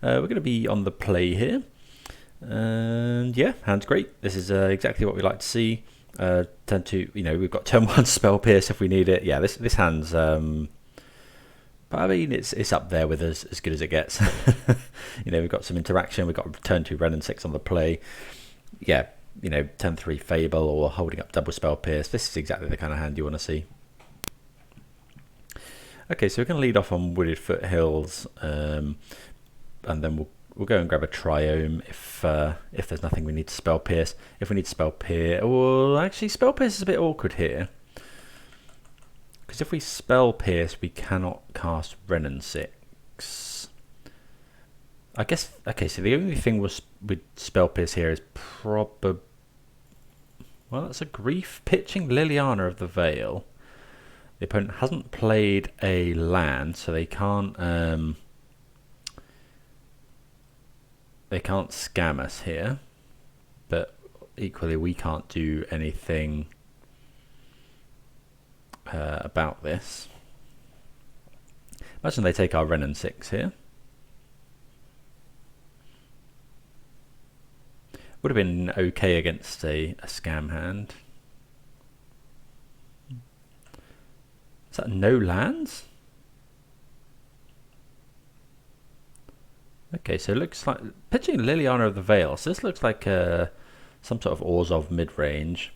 We're going to be on the play here. And yeah, hand's great. This is exactly what we like to see. Turn 2, we've got turn 1 spell pierce if we need it. Yeah, this hand's... but I mean, it's up there with as good as it gets. We've got some interaction. We've got turn 2 Wrenn and Six on the play. Yeah, turn 3 Fable or holding up double spell pierce. This is exactly the kind of hand you want to see. Okay, so we're going to lead off on Wooded Foothills, and then we'll go and grab a Triome if there's nothing we need to spell pierce. If we need to spell pierce, well, actually spell pierce is a bit awkward here. Because if we spell pierce, we cannot cast Wrenn and Six. I guess, okay, so the only thing with spell pierce here is probably... Well, that's a grief. Pitching Liliana of the Veil. The opponent hasn't played a land, so they can't scam us here. But equally, we can't do anything about this. Imagine they take our Wrenn and Six here. Would have been okay against a scam hand. Is that no lands? Okay, so it looks like pitching Liliana of the Veil. So this looks like some sort of Orzhov mid-range.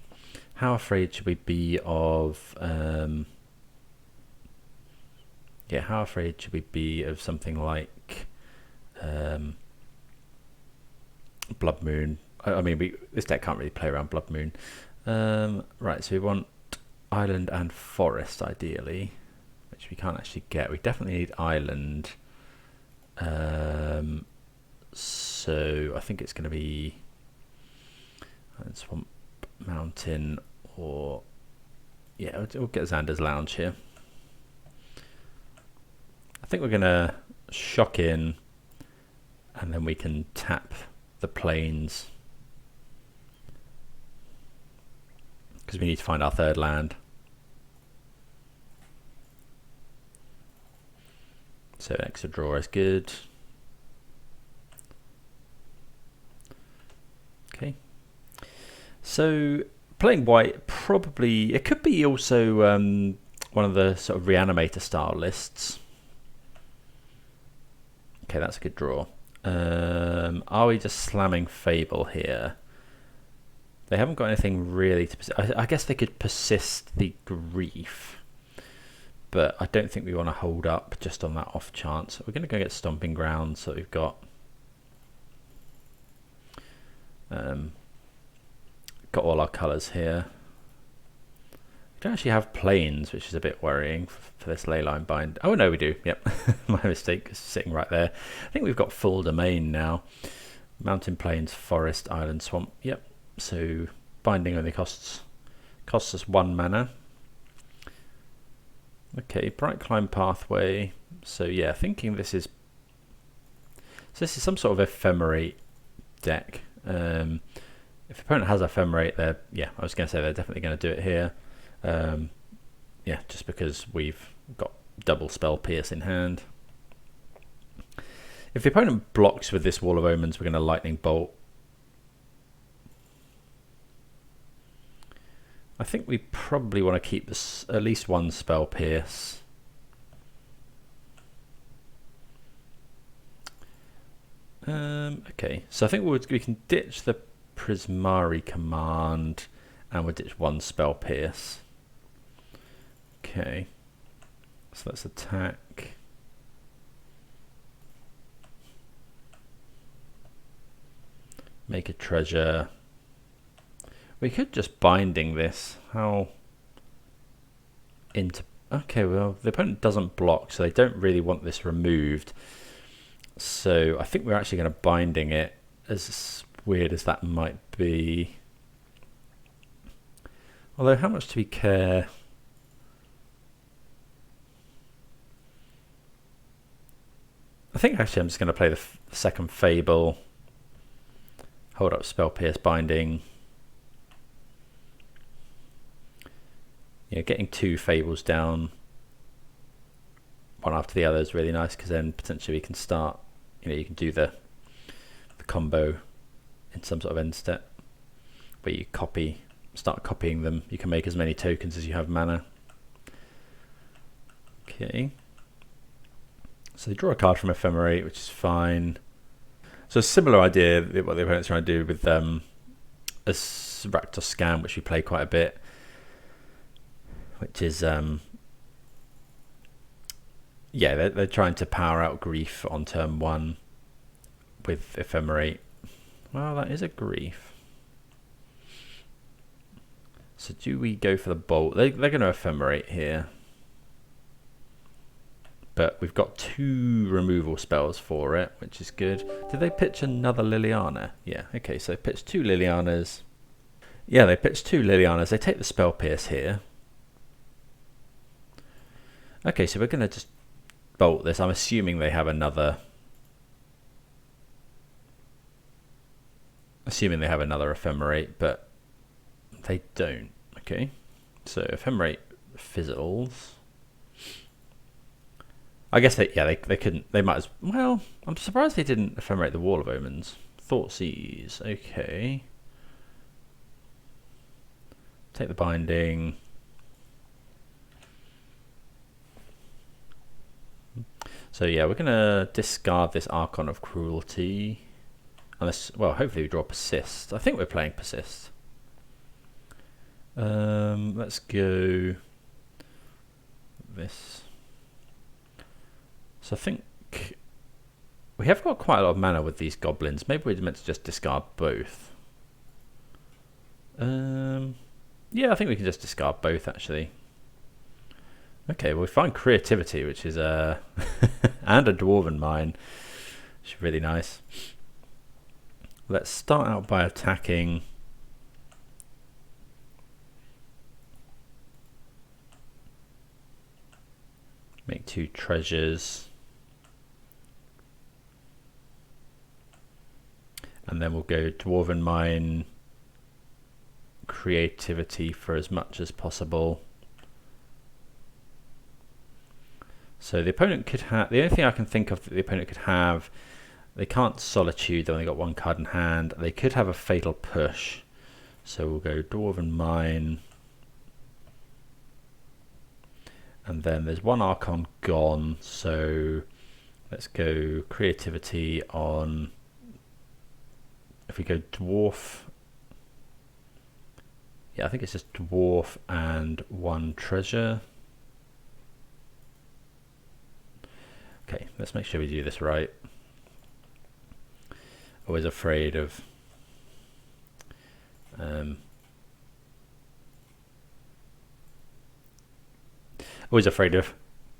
How afraid should we be of... how afraid should we be of something like Blood Moon? I mean, this deck can't really play around Blood Moon. Right, so we want Island and Forest, ideally, which we can't actually get. We definitely need Island. So I think it's going to be Swamp Mountain or... Yeah, we'll get Xander's Lounge here. I think we're going to shock in, and then we can tap the plains. Because we need to find our third land. So an extra draw is good. Okay. So playing white, probably... It could be also one of the sort of Reanimator style lists. Okay, that's a good draw. Are we just slamming Fable here? They haven't got anything really to... I guess they could persist the grief, but I don't think we want to hold up just on that off chance. We're going to go get Stomping Ground, so we've got all our colours here. We don't actually have plains, which is a bit worrying for this Leyline Bind. Oh no, we do. Yep, my mistake is sitting right there. I think we've got full domain now. Mountain, plains, forest, island, swamp. Yep. So binding only costs us 1 mana. Okay, Bright Climb Pathway. So yeah, thinking this is some sort of ephemerate deck. If the opponent has ephemerate, I was going to say they're definitely going to do it here. Yeah, just because we've got double spell pierce in hand. If the opponent blocks with this Wall of Omens, we're going to Lightning Bolt. I think we probably want to keep this at least 1 spell pierce. Okay, so I think we can ditch the Prismari Command and we'll ditch 1 spell pierce. Okay, so let's attack. Make a treasure. We could just binding this. How into... Okay, well, the opponent doesn't block, so they don't really want this removed. So I think we're actually going to binding it, as weird as that might be. Although, how much do we care? I think actually I'm just going to play the second Fable. Hold up spell pierce binding. Yeah, getting 2 Fables down, one after the other, is really nice, because then potentially we can start you can do the combo in some sort of end step where you start copying them. You can make as many tokens as you have mana. Okay. So they draw a card from Ephemerate, which is fine. So a similar idea, what the opponent's trying to do with a Rakdos Scam, which we play quite a bit, which is yeah, they're trying to power out Grief on turn 1 with Ephemerate. Well, that is a Grief. So do we go for the Bolt? They're going to Ephemerate here. But we've got 2 removal spells for it, which is good. Did they pitch another Liliana? Yeah, okay, so they pitched 2 Lilianas. Yeah, they pitched 2 Lilianas. They take the Spell Pierce here. Okay, so we're going to just bolt this. I'm assuming they have another... Ephemerate, but they don't. Okay, so Ephemerate fizzles. I guess they couldn't. They might as well. I'm surprised they didn't Ephemerate the Wall of Omens. Thoughtseize. Okay. Take the binding. So yeah, we're gonna discard this Archon of Cruelty. Unless, well, hopefully we draw Persist. I think we're playing Persist. Let's go this. So I think we have got quite a lot of mana with these goblins. Maybe we're meant to just discard both. Yeah, I think we can just discard both actually. Okay, well we find Creativity, which is and a Dwarven Mine, which is really nice. Let's start out by attacking. Make 2 treasures. And then we'll go Dwarven Mine, Creativity for as much as possible. So the opponent could have, the only thing I can think of that the opponent could have, they can't Solitude, they've only got 1 card in hand. They could have a Fatal Push. So we'll go Dwarven Mine. And then there's 1 Archon gone, so let's go Creativity on, if we go Dwarf, yeah, I think it's just Dwarf and 1 treasure. Okay, let's make sure we do this right. Always afraid of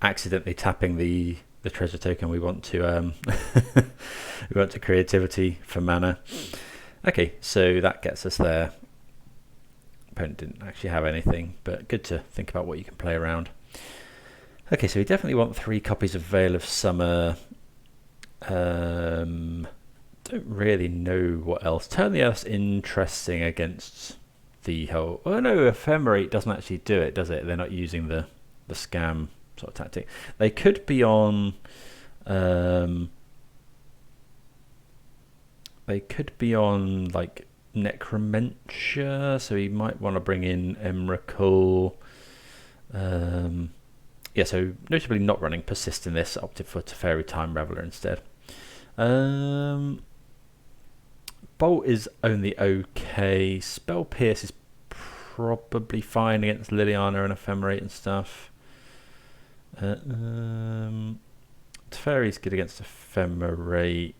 accidentally tapping the treasure token we want to we want to Creativity for mana. Okay, so that gets us there. Opponent didn't actually have anything, but good to think about what you can play around. Okay, so we definitely want 3 copies of Veil of Summer. Don't really know what else. Turn the Earth's interesting against the whole... Oh no, Ephemerate doesn't actually do it, does it? They're not using the scam sort of tactic. They could be on... they could be on like Necromentia, so he might want to bring in Emrakul. Yeah, so notably not running Persist in this, opted for Teferi Time Raveler instead. Bolt is only okay. Spell Pierce is probably fine against Liliana and Ephemerate and stuff. Teferi's good against Ephemerate.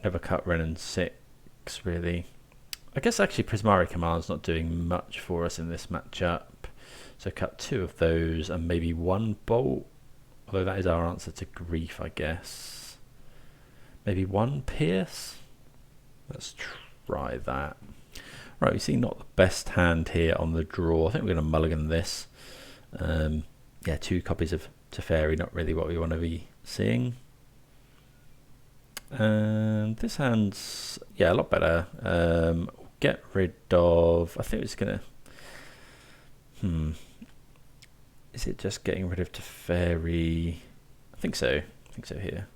Never cut Wrenn and Six, really. I guess actually Prismari Command's not doing much for us in this matchup. So cut 2 of those and maybe 1 Bolt. Although that is our answer to Grief, I guess. Maybe 1 Pierce? Let's try that. Right, we see not the best hand here on the draw. I think we're going to mulligan this. Yeah, 2 copies of Teferi, not really what we want to be seeing. And this hand's, yeah, a lot better. Get rid of, I think it's going to... Is it just getting rid of Teferi? I think so. I think so here.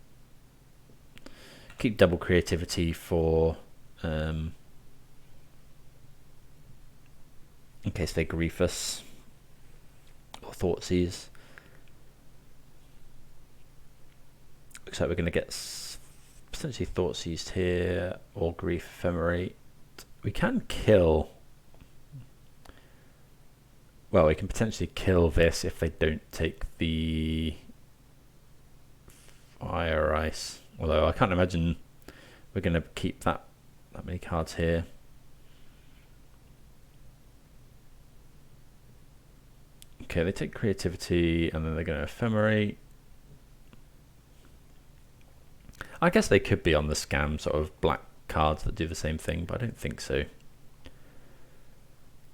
keep double creativity for in case they grief us or Thoughtseize. Looks like we're going to get potentially Thoughtseized here or grief Ephemerate. We can kill. Well, we can potentially kill this if they don't take the Fire Ice. Although I can't imagine we're going to keep that many cards here. Okay, they take creativity and then they're going to Ephemerate. I guess they could be on the scam sort of black cards that do the same thing, but I don't think so.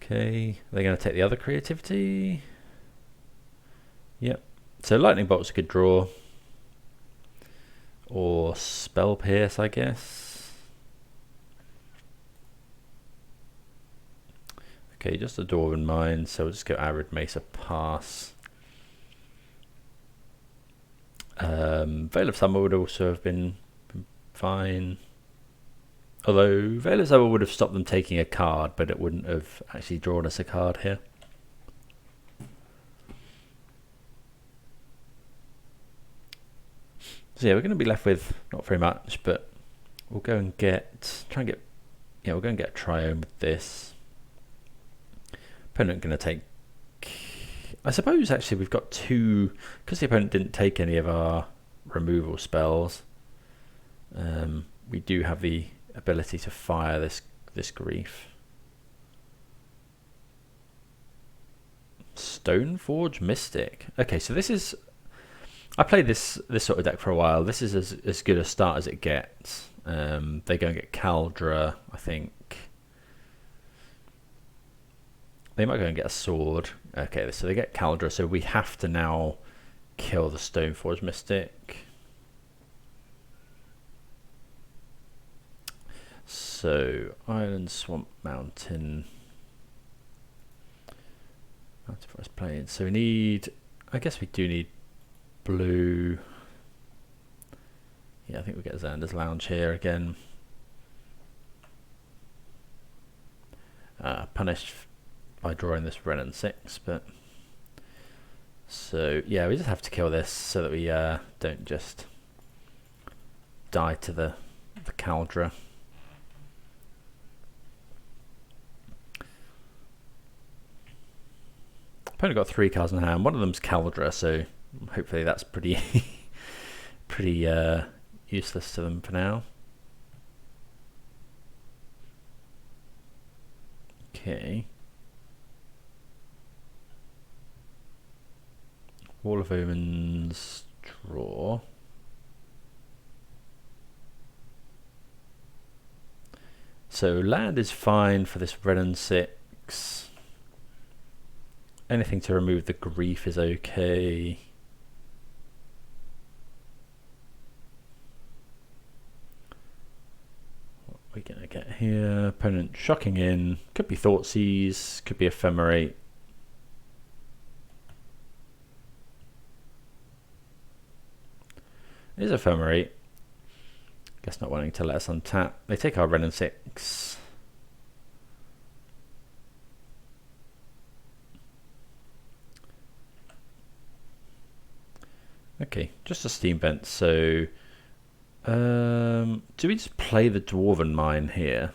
Okay, they're going to take the other creativity. Yep. So lightning bolt's a good draw. Or spell pierce, I guess. Okay, just a Dwarven Mine, so we'll just go Arid Mesa pass. Veil of Summer would also have been fine. Although Veil of Summer would have stopped them taking a card, but it wouldn't have actually drawn us a card here. So yeah, we're going to be left with not very much, but we'll go and we'll go and get a Triome with this. Opponent going to take, I suppose actually we've got two, because the opponent didn't take any of our removal spells, we do have the ability to fire this grief. Stoneforge Mystic. Okay, so this is, I played this sort of deck for a while. This is as good a start as it gets. They go and get Caldra, I think. They might go and get a sword. Okay, so they get Caldra, so we have to now kill the Stoneforge Mystic. So, Island, Swamp, Mountain. Mountain Forest Plains. So we need, I guess we do need blue. Yeah, I think we get Xander's Lounge here again. Punished by drawing this Wrenn and Six, but so yeah, we just have to kill this so that we don't just die to the Caldra. Opponent got 3 cards in hand. One of them's Caldra, so hopefully that's pretty pretty useless to them for now. Okay. Wall of Omens, draw. So land is fine for this Wrenn and Six. Anything to remove the grief is okay. What are we gonna get here? Opponent shocking in. Could be Thoughtseize, could be Ephemerate. It is Ephemerate. Guess not wanting to let us untap. They take our Wrenn and Six. Okay, just a steam vent. So, do we just play the Dwarven Mine here?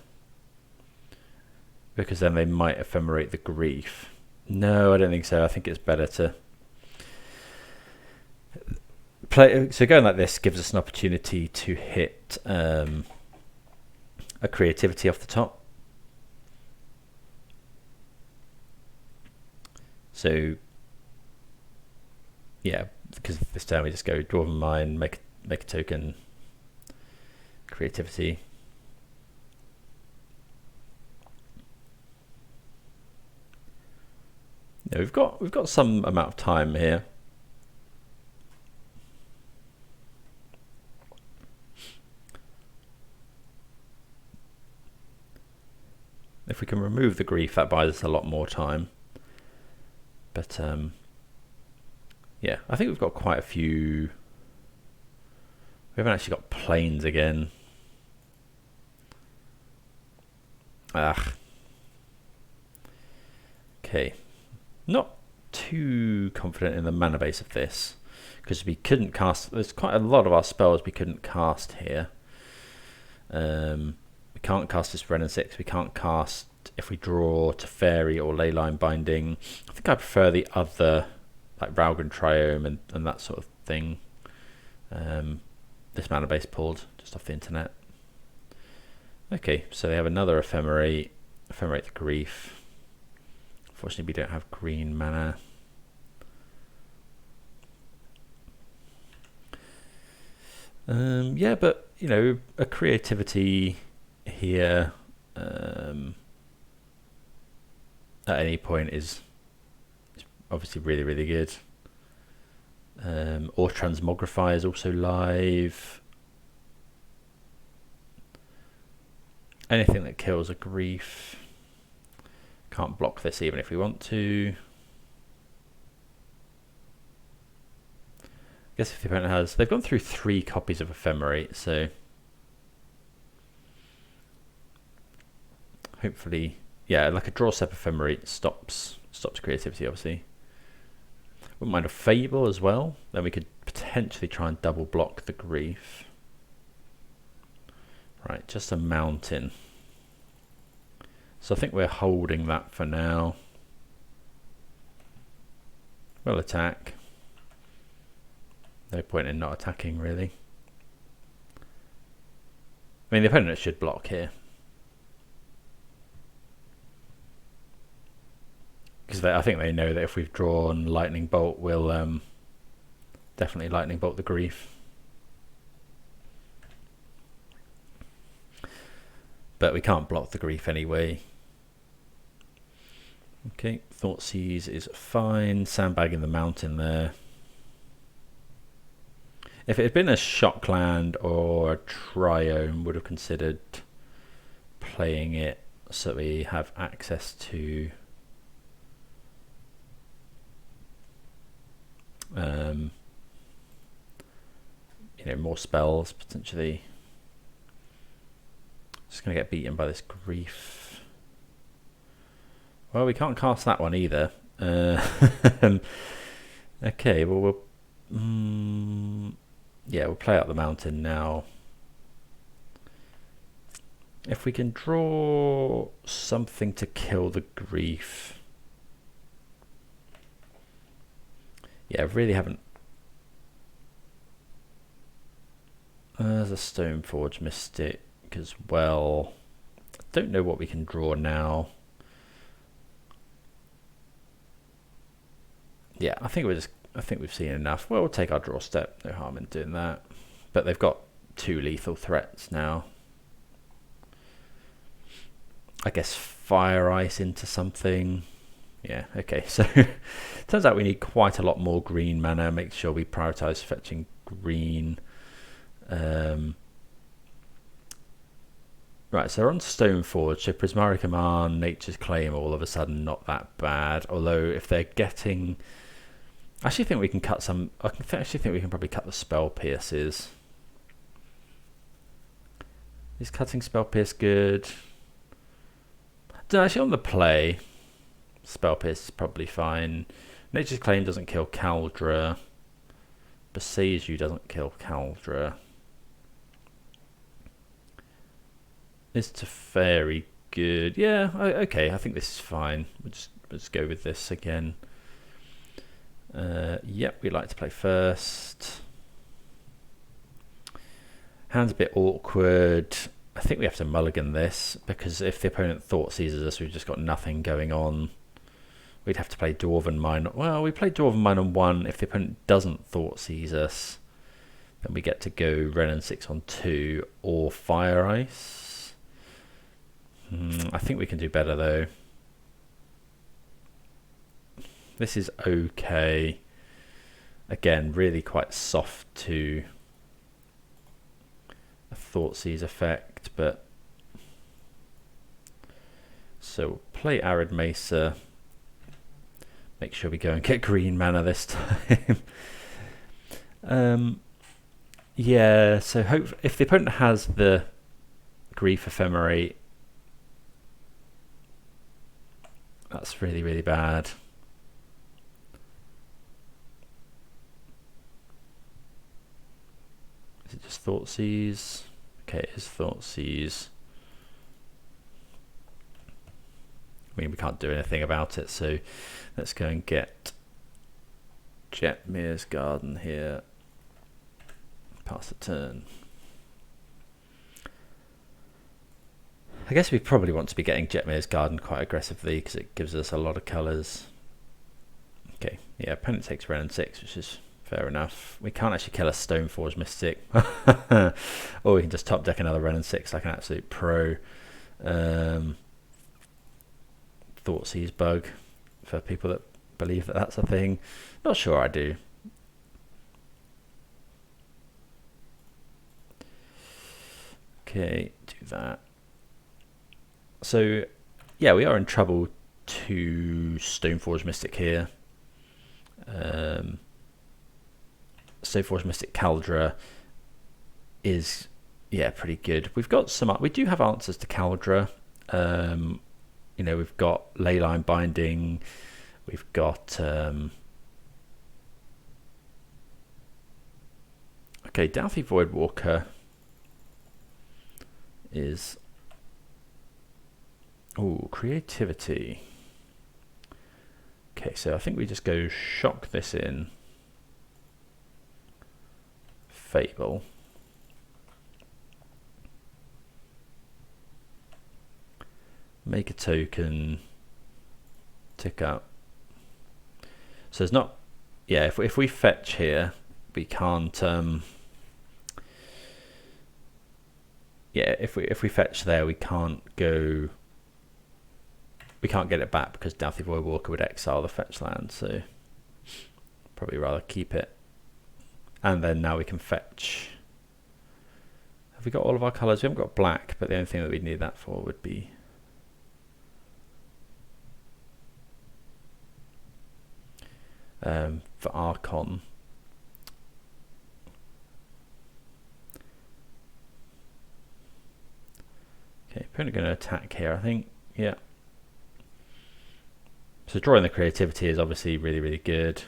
Because then they might Ephemerate the grief. No, I don't think so. I think it's better to play. So going like this gives us an opportunity to hit a creativity off the top. So yeah, because this time we just go Dwarven Mine, make a token, creativity. Yeah, we've got some amount of time here. If we can remove the grief, that buys us a lot more time. But yeah, I think we've got quite a few. We haven't actually got plains again. Ah. Okay. Not too confident in the mana base of this, because we couldn't cast. There's quite a lot of our spells we couldn't cast here. We can't cast this Wrenn and Six. We can't cast if we draw Teferi or Leyline Binding. I think I prefer the other, like Ralgren Triome and that sort of thing. This mana base pulled just off the internet. Okay, so they have another Ephemerate the Grief. Unfortunately, we don't have green mana. Yeah, but you know, a creativity here at any point is obviously really, really good. Or Transmogrify is also live. Anything that kills a Grief. Can't block this even if we want to. I guess if the opponent has... They've gone through 3 copies of Ephemerate, so... Hopefully... Yeah, like a draw step Ephemerate stops creativity, obviously. Wouldn't mind a Fable as well. Then we could potentially try and double block the Grief. Right, just a mountain. So I think we're holding that for now. We'll attack. No point in not attacking, really. I mean, the opponent should block here. Because I think they know that if we've drawn Lightning Bolt, we'll definitely Lightning Bolt the Grief. But we can't block the Grief anyway. Okay, Thoughtseize is fine. Sandbagging the mountain there. If it had been a Shockland or a Triome, would have considered playing it so that we have access to you know, more spells potentially. Just gonna get beaten by this Grief. Well, we can't cast that one either. Okay, well yeah, we'll play out the mountain now. If we can draw something to kill the Grief. Yeah, I really haven't. There's a Stoneforge Mystic as well. I don't know what we can draw now. Yeah, I think we've seen enough. Well, we'll take our draw step. No harm in doing that. But they've got 2 lethal threats now. I guess Fire Ice into something. Yeah, okay. So turns out we need quite a lot more green mana. Make sure we prioritize fetching green. Right, so we're on Stoneforge. So Prismari Command, Nature's Claim, all of a sudden not that bad. Although if they're getting... I actually think we can cut some... I actually think we can probably cut the Spell Pierces. Is cutting Spell Pierce good? No, actually on the play, Spell Pierce is probably fine. Nature's Claim doesn't kill Kaldra. Boseiju doesn't kill Kaldra. Is Teferi good? Yeah, okay, I think this is fine. We'll just go with this again. Yep, we like to play first. Hand's a bit awkward. I think we have to mulligan this, because if the opponent Thoughtseizes us, we've just got nothing going on. We'd have to play Dwarven Mine. Well, we play Dwarven Mine on 1. If the opponent doesn't Thoughtseize us, then we get to go Wrenn and Six on 2 or Fire Ice. I think we can do better though. This is okay. Again, really quite soft to a Thoughtseize effect, but so we'll play Arid Mesa. Make sure we go and get green mana this time. Yeah, so if the opponent has the Grief Ephemerate, that's really, really bad. Is it just Thoughtseize? Okay, it is Thoughtseize. I mean, we can't do anything about it, so let's go and get Jetmir's Garden here. Pass the turn. I guess we probably want to be getting Jetmir's Garden quite aggressively because it gives us a lot of colours. Okay, yeah, opponent takes Wrenn and Six, which is fair enough. We can't actually kill a Stoneforge Mystic. Or we can just top deck another Wrenn and Six like an absolute pro. Thoughtseize Bug for people that believe that that's a thing. Not sure I do. Okay, do that. So, yeah, we are in trouble to Stoneforge Mystic here. Stoneforge Mystic Caldra is, yeah, pretty good. We've got some, we do have answers to Caldra. You know, we've got Leyline Binding, we've got, okay, Dauthi Voidwalker is, oh, Creativity. Okay, so I think we just go shock this in. Fable. Make a token. Tick up. So it's not, yeah, if we fetch here, we can't, yeah, if we fetch there, we can't go, we can't get it back because Dauthi Voidwalker would exile the fetch land, so probably rather keep it. And then now we can fetch. Have we got all of our colours? We haven't got black, but the only thing that we'd need that for would be for Archon. Okay, opponent going to attack here, I think. Yeah. So drawing the Creativity is obviously really, really good.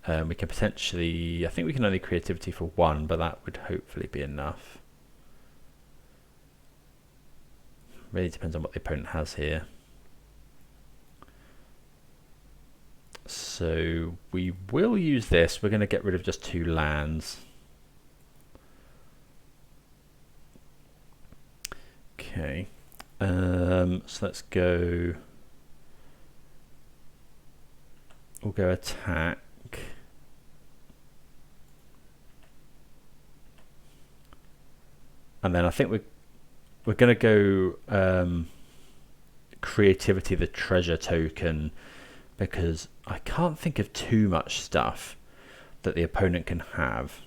We can potentially, I think we can only Creativity for one, but that would hopefully be enough. Really depends on what the opponent has here. So we will use this. We're going to get rid of just 2 lands. Okay. So let's go. We'll go attack. And then I think we're going to go Creativity, the treasure token, because I can't think of too much stuff that the opponent can have.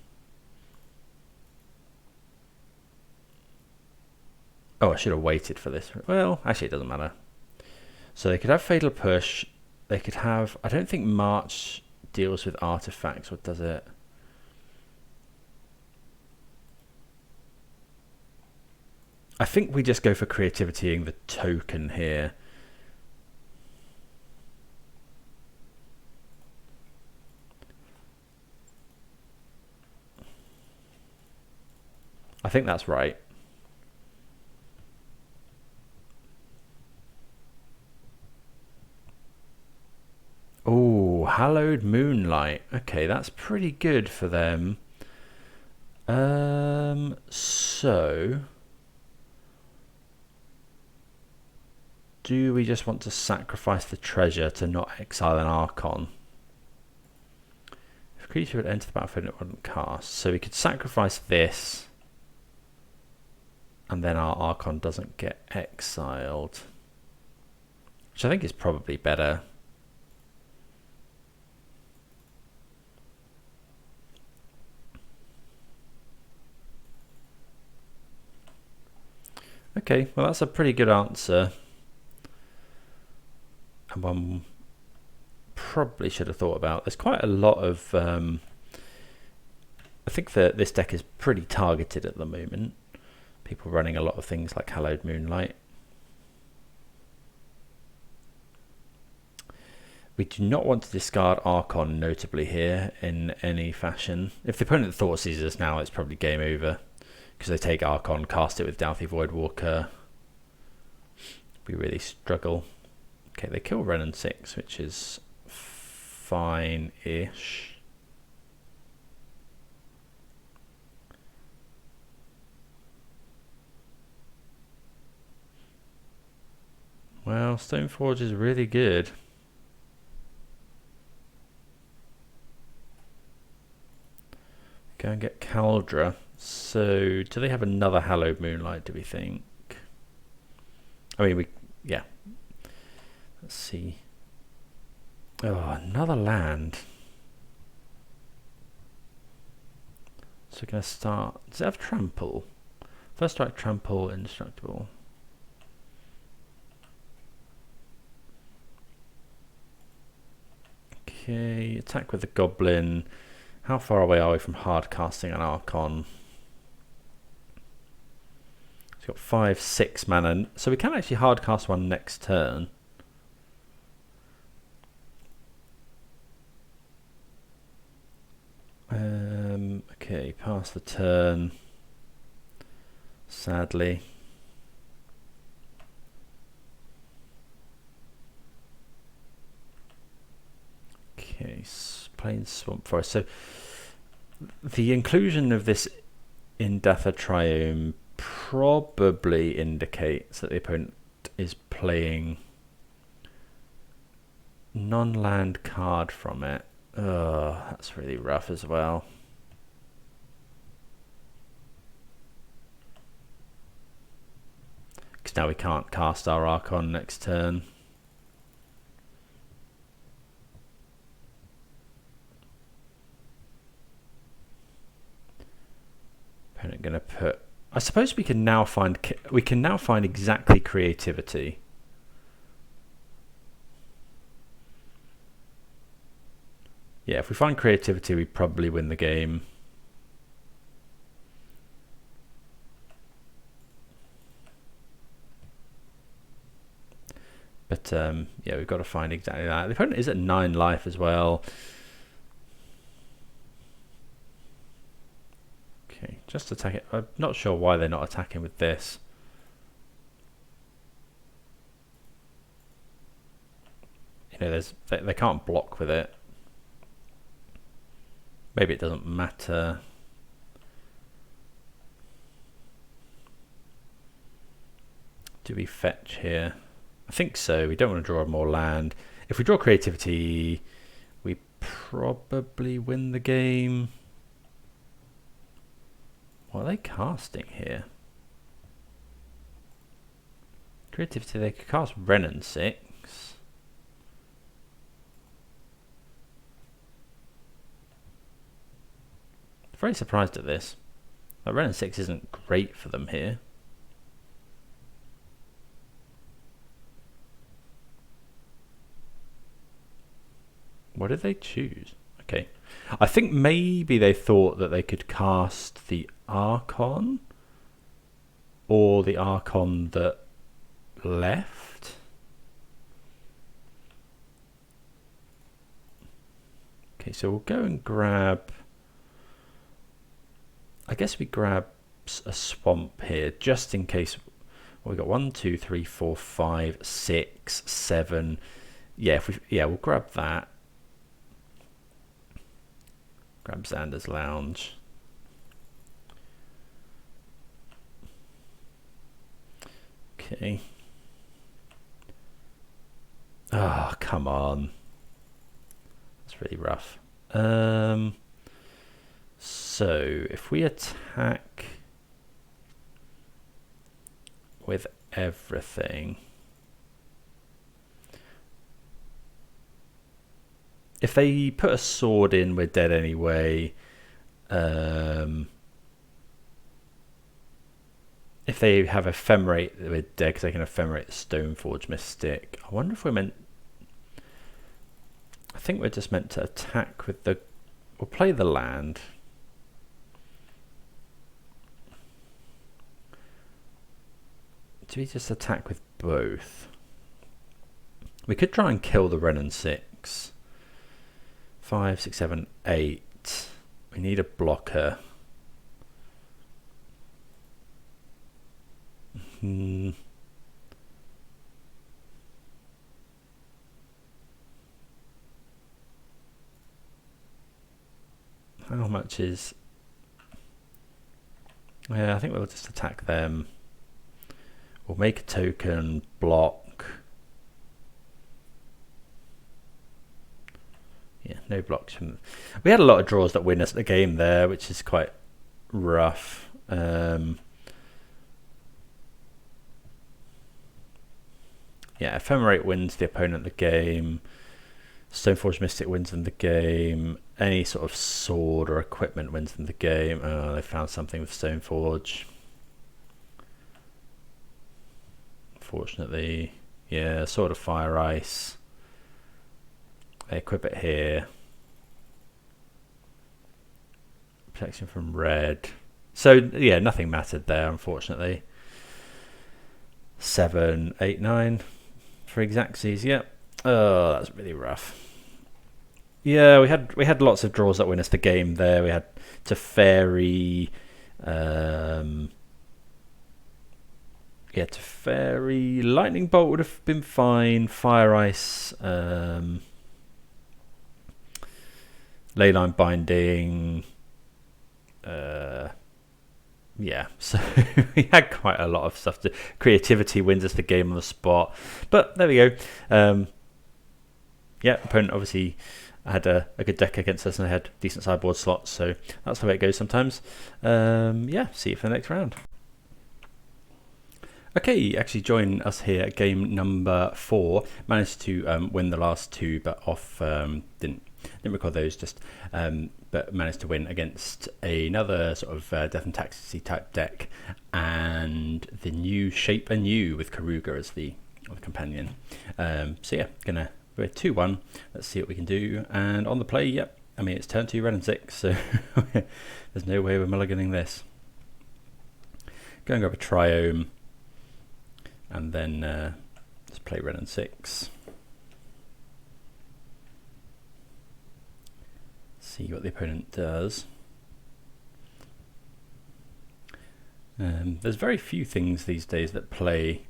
Oh, I should have waited for this. Well, actually it doesn't matter. So they could have Fatal Push. They could have, I don't think March deals with artifacts, or does it? I think we just go for Creativitying the token here. I think that's right. Oh, Hallowed Moonlight. Okay, that's pretty good for them. So do we just want to sacrifice the treasure to not exile an Archon? If a creature would enter the battlefield, it wouldn't cast. So we could sacrifice this, and then our Archon doesn't get exiled, which I think is probably better. Okay, well that's a pretty good answer. And one probably should have thought about. There's quite a lot of I think that this deck is pretty targeted at the moment. People running a lot of things like Hallowed Moonlight. We do not want to discard Archon notably here in any fashion. If the opponent thought sees us now, it's probably game over. Because they take Archon, cast it with Dauthi Voidwalker. We really struggle. Okay, they kill Wrenn and Six, which is fine-ish. Well, Stoneforge is really good. Go and get Kaldra. So, do they have another Hallowed Moonlight, do we think? I mean, yeah. Let's see. Oh, another land. So we're going to start. Does it have Trample? First strike, Trample, Indestructible. Okay, attack with the Goblin. How far away are we from hard casting an Archon? It's got 5, 6 mana, so we can actually hard cast one next turn. Okay, pass the turn. Sadly. Okay, plain Swamp Forest. So the inclusion of this in Datha Triome probably indicates that the opponent is playing non-land card from it. Oh, that's really rough as well. Because now we can't cast our Archon next turn. Opponent going to put. I suppose we can now find exactly creativity. Yeah, if we find creativity, we probably win the game. But yeah, we've got to find exactly that. The opponent is at 9 life as well. Okay, just attack it. I'm not sure why they're not attacking with this. You know, they can't block with it. Maybe it doesn't matter. Do we fetch here? I think so. We don't want to draw more land. If we draw creativity, we probably win the game. What are they casting here? Creativity, they could cast Wrenn and Six. Very surprised at this. Like, Wrenn and Six isn't great for them here. What did they choose? Okay. I think maybe they thought that they could cast the Archon or the Archon that left. Okay, so we'll go and grab. I guess we grab a swamp here just in case. Well, we got 1, 2, 3, 4, 5, 6, 7. Yeah, we'll grab that. Grab Xander's Lounge. Okay. Ah, oh, come on. That's really rough. So if we attack with everything, if they put a sword in, we're dead anyway. If they have Ephemerate, we're dead because they can Ephemerate the Stoneforge Mystic. I wonder if we're meant. I think we're just meant to attack with the. We'll play the land. Do we just attack with both? We could try and kill the Wrenn and Six. 5, 6, 7, 8. We need a blocker. How much is... Yeah, I think we'll just attack them. We'll make a token, block. Yeah, no blocks. From... We had a lot of draws that win us the game there, which is quite rough. Yeah, Ephemerate wins the opponent the game. Stoneforge Mystic wins them the game. Any sort of sword or equipment wins them the game. Oh, they found something with Stoneforge. Unfortunately, yeah, Sword of Fire Ice. They equip it here. Protection from red. So yeah, nothing mattered there, unfortunately. 7, 8, 9 for Xaxes. Yep. Oh, that's really rough. Yeah, we had lots of draws that win us the game there. We had Teferi, Teferi. Lightning Bolt would have been fine. Fire Ice, Leyline Binding. Yeah, so we had quite a lot of stuff. Creativity wins us the game on the spot, but there we go. Yeah, opponent obviously had a good deck against us and they had decent sideboard slots, so that's the way it goes sometimes. Yeah, see you for the next round. Okay, actually join us here at game number 4. Managed to win the last 2, but off didn't record those, just but managed to win against another sort of Death and Taxi type deck, and the new Shape Anew with Karuga as the companion. So yeah, we're 2-1. Let's see what we can do. And on the play, yep. I mean, it's turn 2 Wrenn and Six, so there's no way we're mulliganing this. Go and grab a Triome, and then let's play Wrenn and Six. See what the opponent does. There's very few things these days that play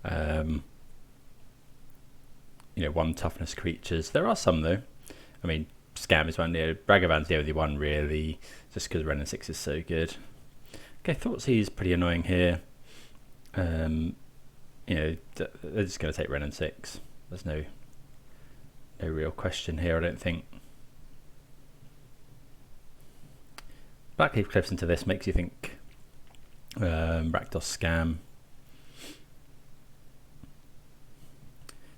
one toughness creatures. There are some though. I mean, Scam is one. Bragavan's the only one really, just because Wrenn and Six is so good. Okay, Thoughtseize pretty annoying here. They're just going to take Wrenn and Six. There's no real question here, I don't think. Blackleaf Cliffs into this makes you think Rakdos Scam.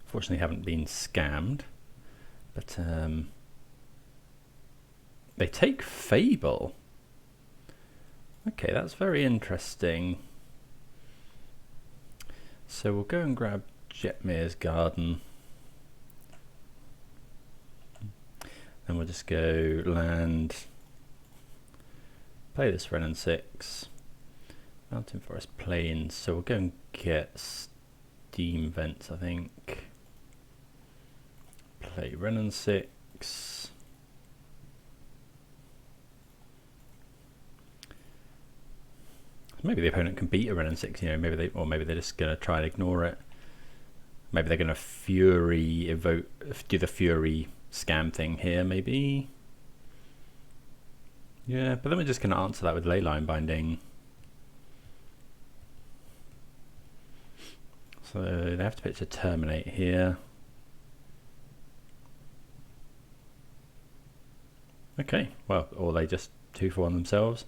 Fortunately, haven't been scammed, but they take Fable. Okay, that's very interesting. So we'll go and grab Jetmir's Garden. And we'll just go land, play this Wrenn and Six, Mountain Forest Plains. So we'll go and get Steam Vents, I think. Play Wrenn and Six. Maybe the opponent can beat a Wrenn and Six, maybe they're just gonna try and ignore it. Maybe they're gonna Fury evoke, do the Fury scam thing here, maybe. Yeah, but then we're just gonna answer that with Leyline Binding. So they have to pitch a Terminate here. Okay, well, or they just 2-for-1 themselves.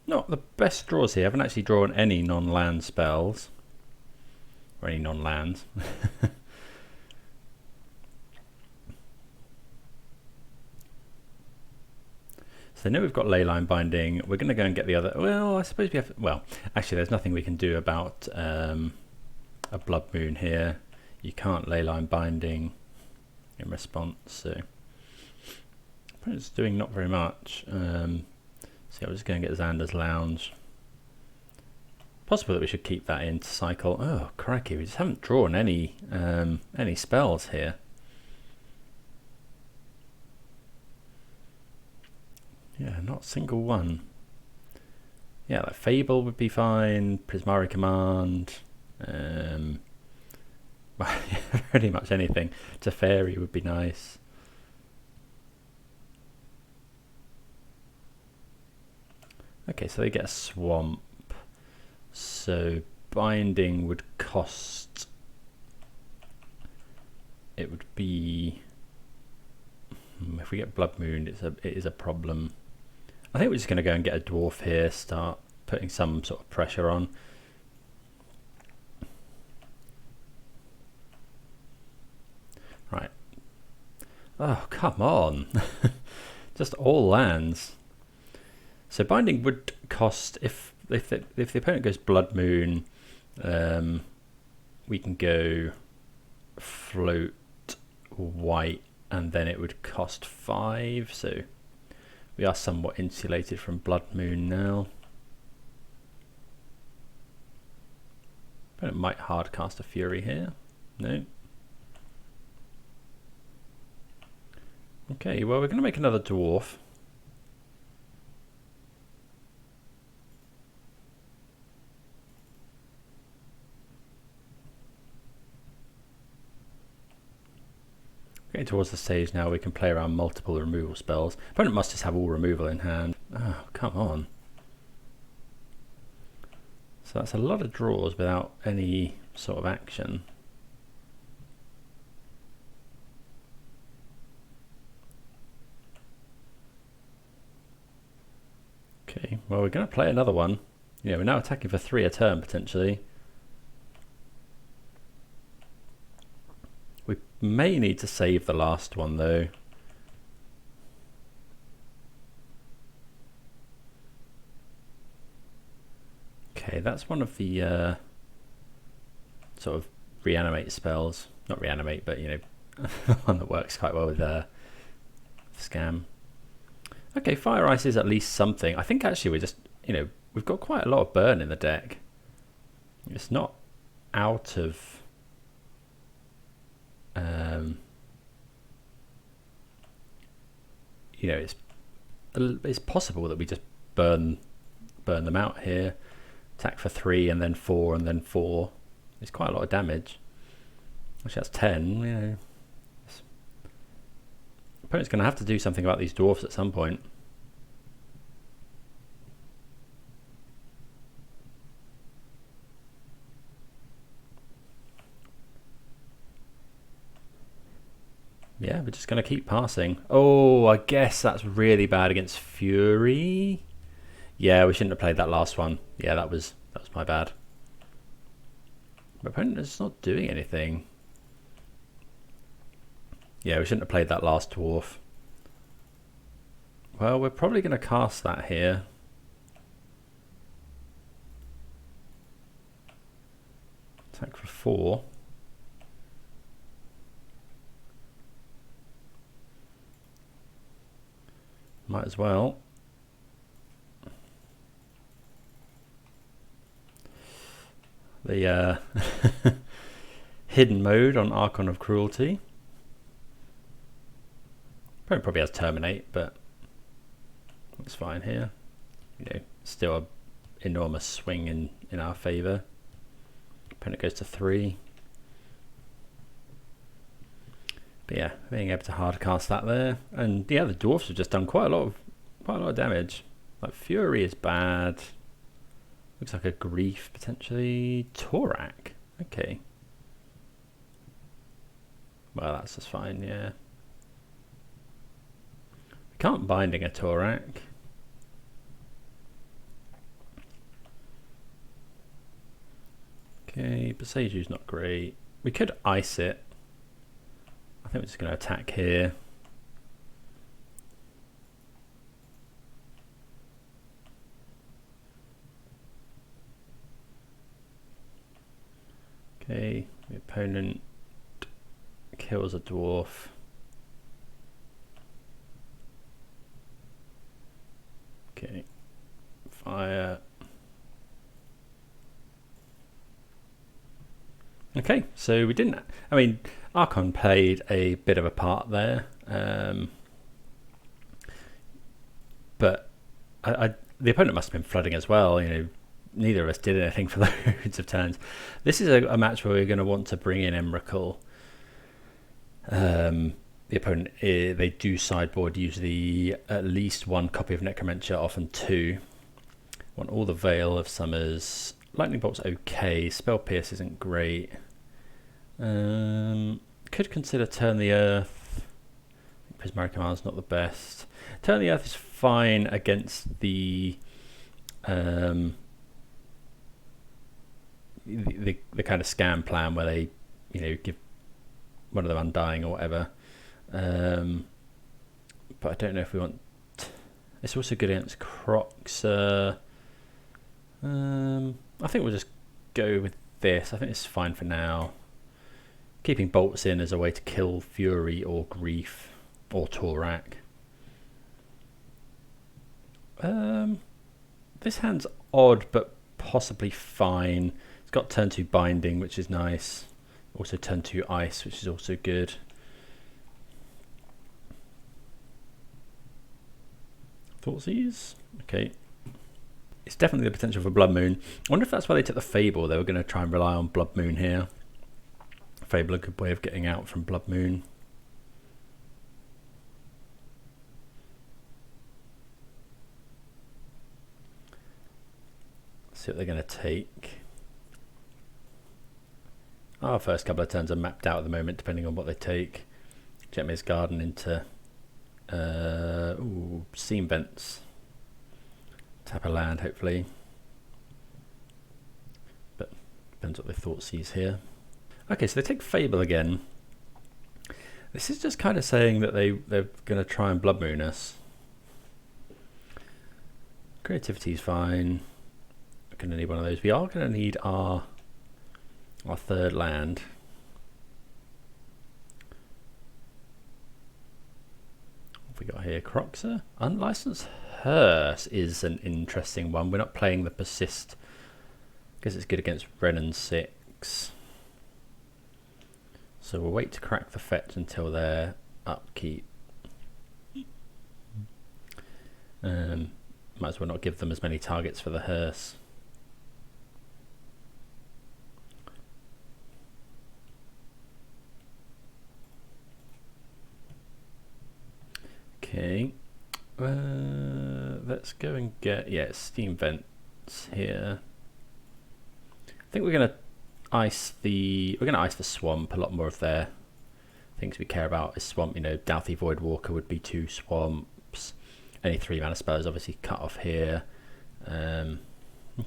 Not the best draws here. I haven't actually drawn any non-land spells. Or any non-lands. So they know we've got Leyline Binding. We're going to go and get the other... Well, I suppose we have... Well, actually, there's nothing we can do about a Blood Moon here. You can't Leyline Binding in response, so... It's doing not very much. So I'm just going to get Xander's Lounge. Possible that we should keep that in to cycle. Oh, crikey, we just haven't drawn any spells here. Yeah, not a single one. Yeah, like Fable would be fine, Prismari Command, pretty much anything. Teferi would be nice. Okay, so they get a swamp. So binding would cost... It would be... If we get Blood Moon, it is a problem. I think we're just going to go and get a dwarf here, start putting some sort of pressure on. Right. Oh, come on. Just all lands. So binding would cost, if the opponent goes Blood Moon, we can go float white, and then it would cost 5, so we are somewhat insulated from Blood Moon now. But it might hard cast a Fury here. No. Okay, well, we're going to make another dwarf. Getting towards the stage now, we can play around multiple removal spells. Opponent must just have all removal in hand. Oh, come on. So that's a lot of draws without any sort of action. Okay, well, we're going to play another one. Yeah, we're now attacking for 3 a turn potentially. We may need to save the last one though. Okay, that's one of the sort of reanimate spells. Not reanimate, but you know, one that works quite well with Scam. Okay, Fire Ice is at least something. I think actually we're just, you know, we've got quite a lot of burn in the deck. It's not out of... you know, it's possible that we just burn them out here. Attack for 3 and then 4 and then 4. It's quite a lot of damage. Actually, that's 10. You know, opponent's going to have to do something about these dwarfs at some point. Yeah, we're just going to keep passing. Oh, I guess that's really bad against Fury. Yeah, we shouldn't have played that last one. Yeah, that was my bad. My opponent is not doing anything. Yeah, we shouldn't have played that last dwarf. Well, we're probably going to cast that here. Attack for 4. Might as well. The hidden mode on Archon of Cruelty. Probably has Terminate, but that's fine here. You know, still an enormous swing in our favour. Opponent goes to 3. But yeah, being able to hard cast that there, and yeah, the dwarfs have just done quite a lot of damage. Like Fury is bad. Looks like a Grief potentially. Torak. Okay. Well, that's just fine. Yeah. We can't binding a Torak. Okay, Boseiju's not great. We could ice it. I think we're just going to attack here. Okay, the opponent kills a dwarf. Okay, fire. Okay, so we didn't. I mean, Archon played a bit of a part there, but the opponent must have been flooding as well. You know, neither of us did anything for loads of turns. This is a match where we're going to want to bring in Emrakul. The opponent, they do sideboard usually at least one copy of Necromancer, often two. Want all the Veil of Summers. Lightning Bolt's okay. Spell Pierce isn't great. Could consider Turn the Earth. Prismari Command's not the best. Turn the Earth is fine against the kind of scam plan where they, you know, give one of them Undying or whatever. But I don't know if we want. It's also good against Crocs. I think we'll just go with this. I think it's fine for now. Keeping bolts in as a way to kill Fury or Grief or Torak. This hand's odd, but possibly fine. It's got turn 2 Binding, which is nice. Also turn 2 Ice, which is also good. Thoughtseize? Okay. It's definitely the potential for Blood Moon. I wonder if that's why they took the Fable. They were going to try and rely on Blood Moon here. Fable, a good way of getting out from Blood Moon. Let's see what they're going to take. Our first couple of turns are mapped out at the moment, depending on what they take. Jetmir's Garden into Seam Vents. Tap a land, hopefully. But depends what they thought sees here. Okay, so they take Fable again. This is just kind of saying that they're going to try and Blood Moon us. Creativity is fine. We're going to need one of those. We are going to need our third land. What have we got here? Croxer? Unlicensed Hearse is an interesting one. We're not playing the Persist. I guess it's good against Wrenn and Six. So we'll wait to crack the fetch until their upkeep. Might as well not give them as many targets for the Hearse. Okay. Let's go and get, Steam Vents here. I think we're going to ice the Swamp. A lot more of their things we care about is Swamp. You know, Douthie Voidwalker would be 2 swamps. Any 3 mana spells obviously cut off here. Okay,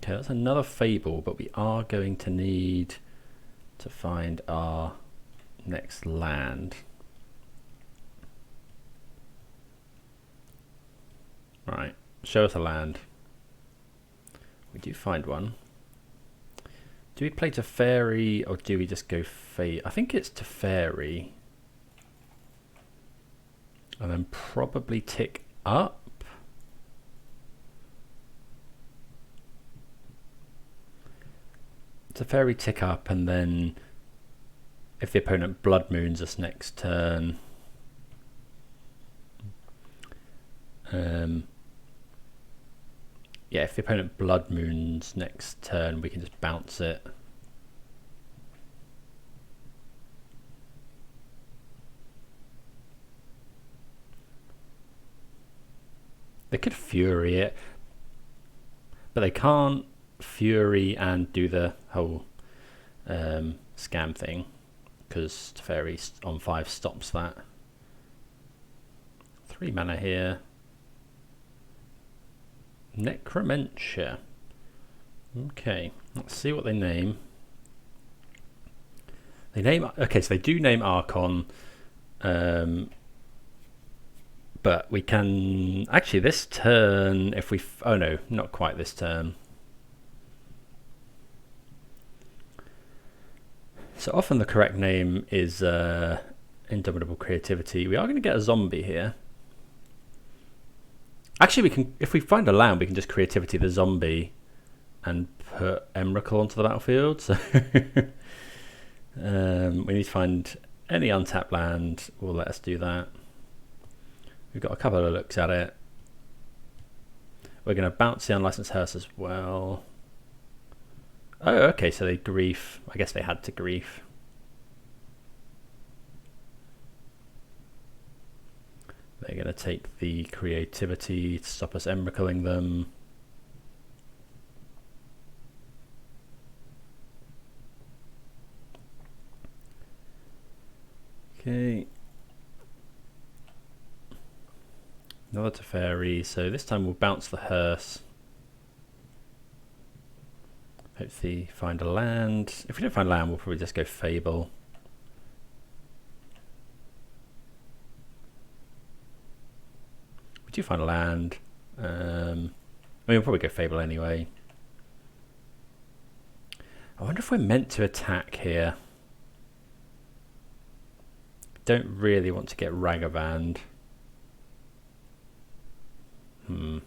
that's another Fable, but we are going to need to find our next land. Right, show us a land. We do find one. Do we play Teferi or do we just go Fate? I think it's Teferi. And then probably tick up. Teferi tick up, and then if the opponent Blood Moons us next turn. Yeah, if the opponent Blood Moons next turn, we can just bounce it. They could Fury it, but they can't Fury and do the whole scam thing, because Teferi on 5 stops that. 3 mana here. Necromancer. Okay, let's see what they name. Okay, so they do name Archon, but we can actually this turn if we oh no, not quite this turn. So often the correct name is Indomitable Creativity. We are going to get a zombie here. Actually, we can, if we find a land, we can just Creativity the zombie and put Emrakul onto the battlefield. So We need to find any untapped land will let us do that. We've got a couple of looks at it. We're going to bounce the Unlicensed Hearse as well. Oh, okay, so they grief. I guess they had to grief. They're going to take the creativity to stop us Emrakuling them. Okay. Another Teferi, so this time we'll bounce the hearse. Hopefully find a land. If we don't find land, we'll probably just go Fable. We do find a land. I mean, we'll probably go Fable anyway. I wonder if we're meant to attack here. Don't really want to get Ragavand. I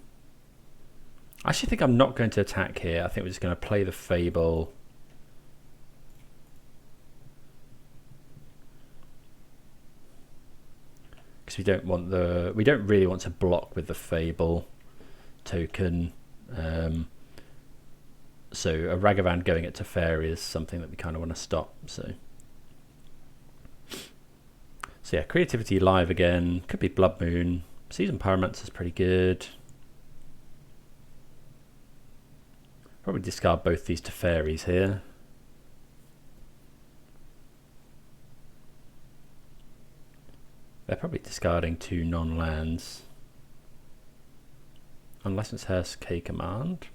actually think I'm not going to attack here. I think we're just going to play the Fable. Because we don't really want to block with the Fable token. So a Ragavand going at Teferi is something that we kind of want to stop. So yeah, creativity live again. Could be Blood Moon. Season Pyromancer is pretty good. Probably discard both these Teferis here. They're probably discarding 2 non-lands. Unlicensed Hearse K Command.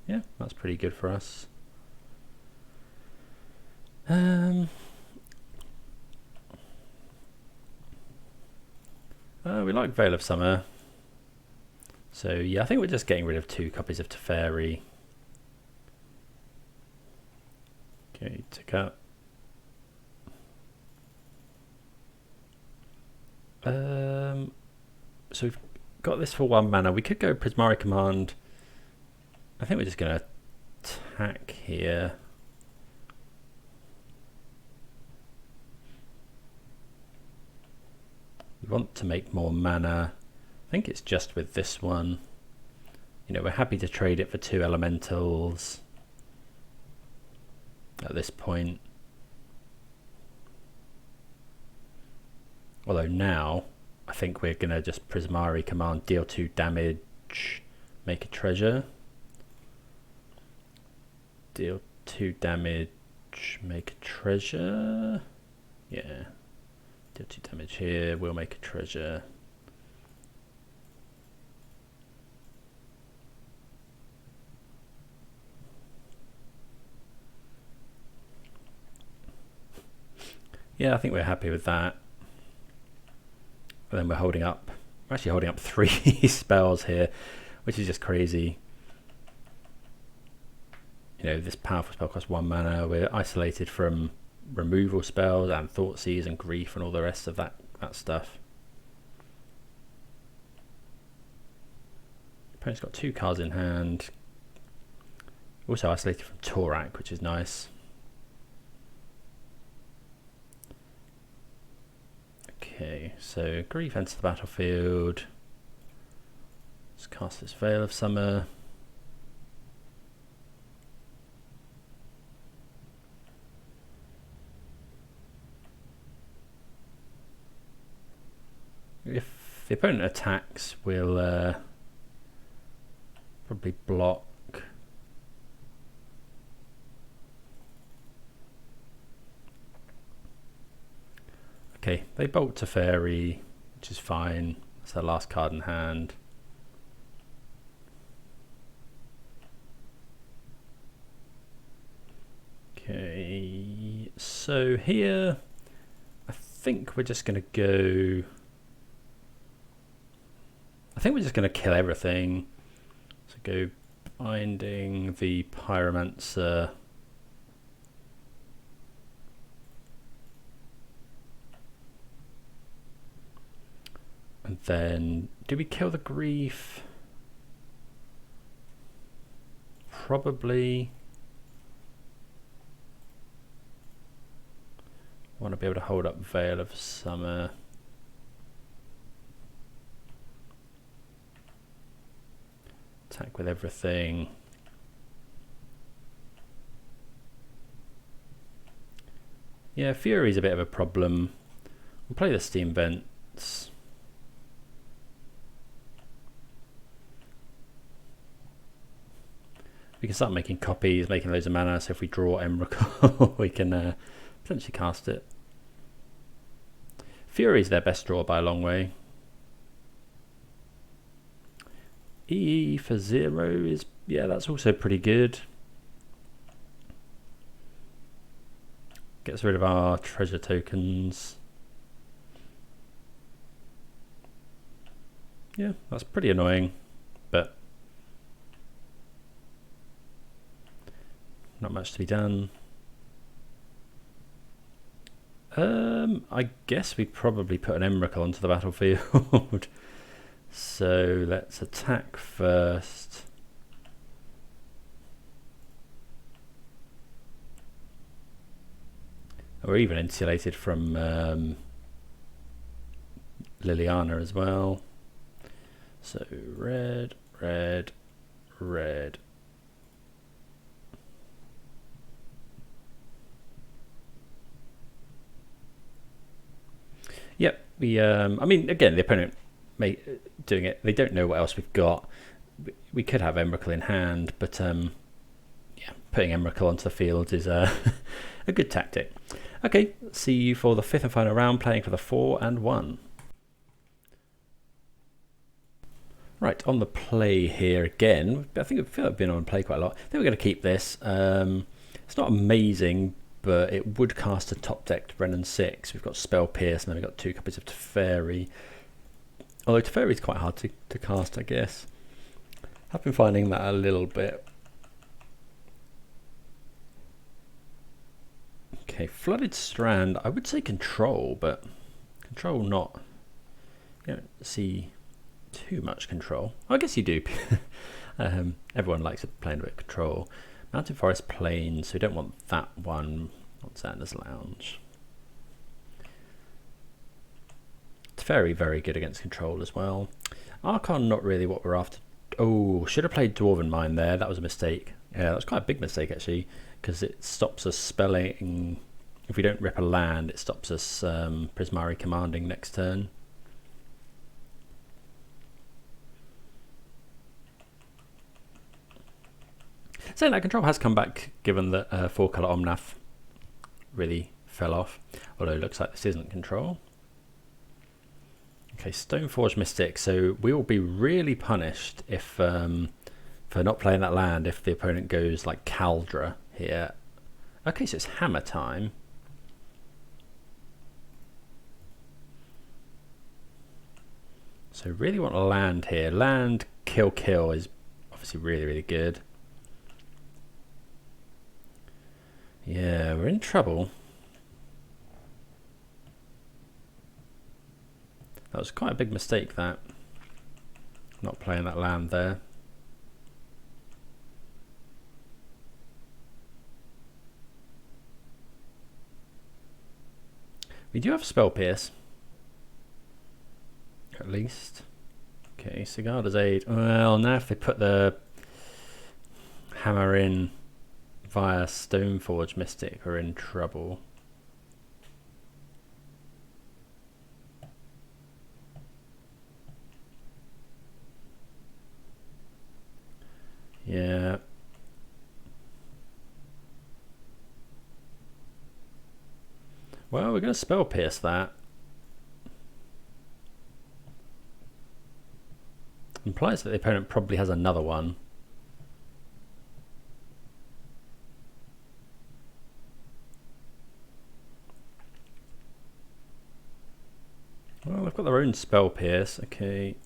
Yeah, that's pretty good for us. We like Veil of Summer. So yeah, I think we're just getting rid of 2 copies of Teferi. Okay, tick up. So we've got this for 1 mana. We could go Prismari Command. I think we're just going to attack here. We want to make more mana. I think it's just with this one. You know, we're happy to trade it for 2 elementals at this point. Although now, I think we're going to just Prismari Command, deal 2 damage, make a treasure. Deal 2 damage, make a treasure. Yeah. Deal 2 damage here, we'll make a treasure. Yeah, I think we're happy with that. And then we're actually holding up 3 spells here, which is just crazy. You know, this powerful spell costs 1 mana. We're isolated from removal spells and Thoughtseize and Grief and all the rest of that stuff. Opponent's got 2 cards in hand. Also isolated from Torak, which is nice. Okay, so Grief enters the battlefield. Let's cast this Veil of Summer. If the opponent attacks, we'll probably block. Okay, they bolt Teferi, which is fine. That's their last card in hand. Okay, so here I think we're just going to go. I think we're just going to kill everything. So go Binding the Pyromancer. And then, do we kill the Grief? Probably. Want to be able to hold up Veil of Summer. Attack with everything. Yeah, Fury's a bit of a problem. We'll play the Steam Vents. We can start making copies, making loads of mana, so if we draw Emrakul, we can potentially cast it. Fury's their best draw by a long way. EE for 0 is, yeah, that's also pretty good. Gets rid of our treasure tokens. Yeah, that's pretty annoying, but not much to be done. I guess we probably put an Emrakul onto the battlefield. So let's attack first. We're even insulated from Liliana as well. So red, red, red. Yep, I mean, again, the opponent doing it, they don't know what else we've got. We could have Emrakul in hand, but yeah, putting Emrakul onto the field is a good tactic. Okay, see you for the 5th and final round, playing for the 4 and 1. Right, on the play here again. I think I feel like I've been on play quite a lot. I think we're going to keep this. It's not amazing, but it would cast a top decked Wrenn and Six. We've got Spell Pierce, and then we've got 2 copies of Teferi. Although Teferi is quite hard to cast, I guess. I've been finding that a little bit. Okay, Flooded Strand. I would say Control, but Control not. You don't see too much Control. I guess you do. Everyone likes playing a bit of Control. Mountain Forest Plains, so we don't want that one. What's Xander's Lounge? Teferi very good against Control as well. Archon not really what we're after. Oh, should have played Dwarven Mine there. That was a mistake. Yeah, that was quite a big mistake actually, because it stops us spelling. If we don't rip a land, it stops us Prismari commanding next turn. Saying that, Control has come back, given that 4-colour Omnath really fell off. Although it looks like this isn't Control. Okay, Stoneforge Mystic. So we will be really punished if for not playing that land if the opponent goes like Caldra here. Okay, so it's hammer time. So really want a land here. Land kill kill is obviously really, really good. Yeah, we're in trouble. That was quite a big mistake, that. Not playing that land there. We do have Spell Pierce. At least. Okay, Sigarda's Aid. Well, now if they put the hammer in via Stoneforge Mystic, we're in trouble. Yeah. Well, we're going to Spell Pierce that. Implies that the opponent probably has another one. Well, they've got their own Spell Pierce. Okay.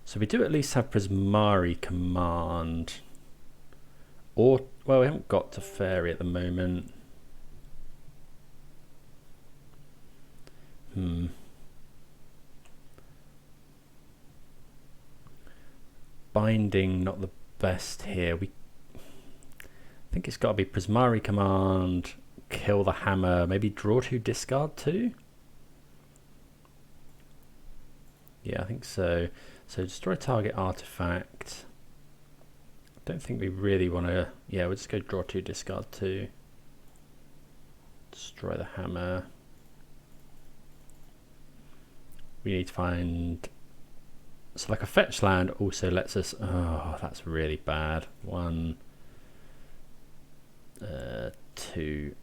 So we do at least have Prismari Command. Or, well, we haven't got Teferi at the moment. Binding, not the best here. I think it's got to be Prismari Command, kill the hammer, maybe draw 2, discard 2? Yeah, I think so. So destroy target artifact. Don't think we really want to... Yeah, we'll just go draw 2, discard 2. Destroy the hammer. We need to find... So like a fetch land also lets us... Oh, that's really bad. 1, 2...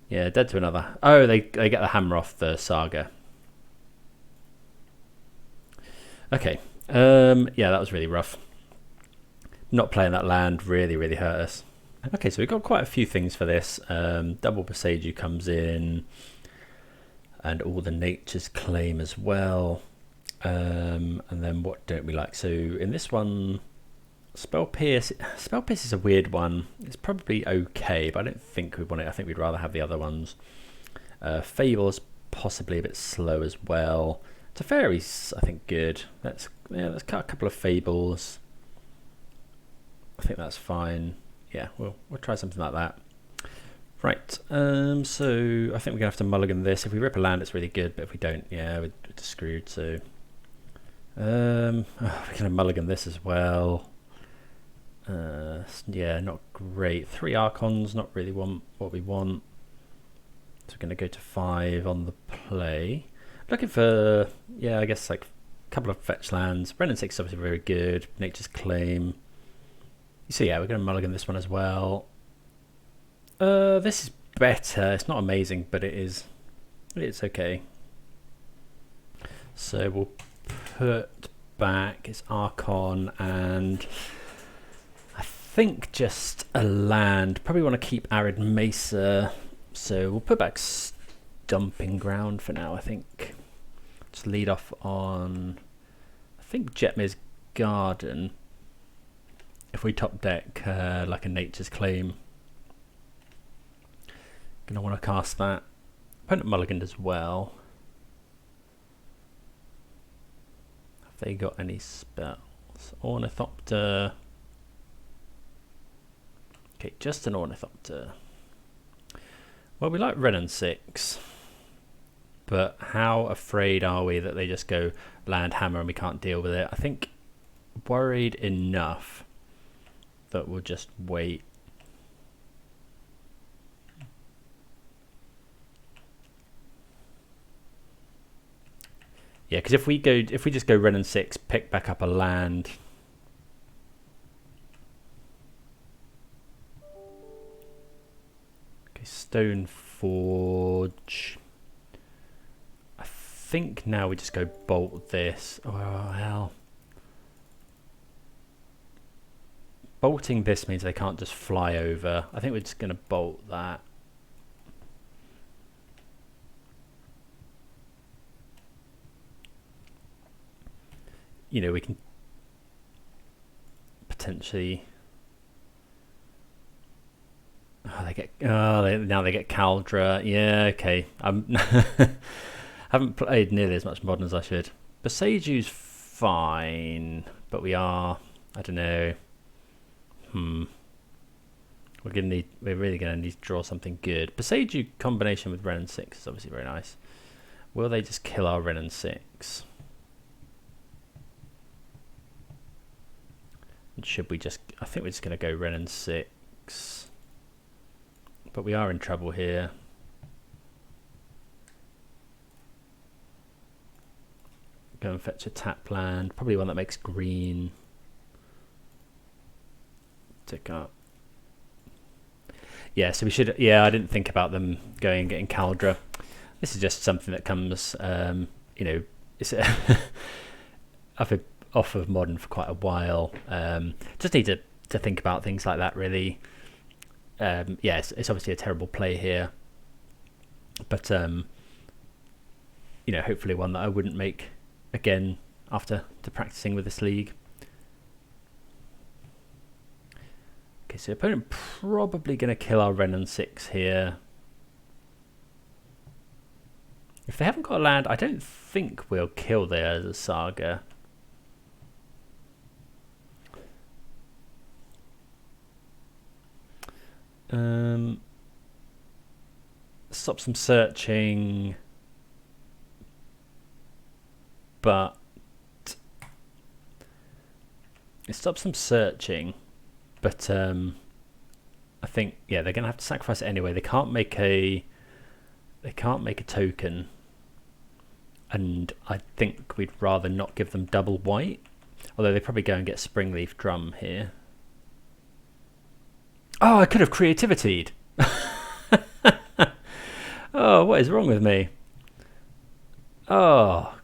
Yeah, dead to another. Oh, they get the hammer off the saga. Okay. Yeah, that was really rough. Not playing that land really hurt us. Okay, so we've got quite a few things for this. Double Boseiju comes in, and all the Nature's Claim as well. And then what don't we like? So in this one, Spell Pierce is a weird one. It's probably okay, but I don't think we want it. I think we'd rather have the other ones. Fable is possibly a bit slow as well. Teferi's, I think, good. Let's cut a couple of Fables. I think that's fine. Yeah, we'll try something like that. Right. So I think we're gonna have to mulligan this. If we rip a land, it's really good, but if we don't, yeah, we're just screwed. So we're gonna mulligan this as well. Yeah, not great. 3 Archons, not really what we want. So we're going to go to 5 on the play. Looking for, yeah, I guess like a couple of fetch lands. Wrenn and Six is obviously very good. Nature's Claim. So yeah, we're going to mulligan this one as well. This is better. It's not amazing, but it's okay. So we'll put back its Archon and... I think just a land. Probably want to keep Arid Mesa, so we'll put back Stomping Ground for now. I think just lead off on, I think, Jetmir's Garden. If we top deck like a Nature's Claim, gonna want to cast that. Opponent mulliganed as well. Have they got any spells? Ornithopter. Okay, just an Ornithopter. Well, we like Wrenn and Six, but how afraid are we that they just go land hammer and we can't deal with it? I think worried enough that we'll just wait. Yeah, because if we just go Wrenn and Six, pick back up a land. Stone Forge. I think now we just go bolt this. Oh hell. Bolting this means they can't just fly over. I think we're just going to bolt that. You know, we can potentially... Oh, now they get Caldra. Yeah, okay. Haven't played nearly as much Modern as I should. Boseiju's fine, but we are, I don't know. We're really gonna need to draw something good. Boseiju combination with Wrenn and Six is obviously very nice. Will they just kill our Wrenn and Six? And should we just? I think we're just gonna go Wrenn and Six. But we are in trouble here. Go and fetch a tap land. Probably one that makes green. Tick up. Yeah, so we should... Yeah, I didn't think about them going and getting Caldra. This is just something that comes... you know, it's I've been off of Modern for quite a while. Just need to think about things like that, really. Yeah, it's obviously a terrible play here, but you know, hopefully one that I wouldn't make again after practicing with this league. Okay, so opponent probably going to kill our Wrenn and Six here. If they haven't got a land, I don't think we'll kill their Saga. Stop some searching, but it stops some searching, but I think, yeah, they're gonna have to sacrifice it anyway. They can't make a token, and I think we'd rather not give them double white, although they probably go and get Springleaf Drum here. Oh, I could have creativitied. Oh, what is wrong with me? Oh,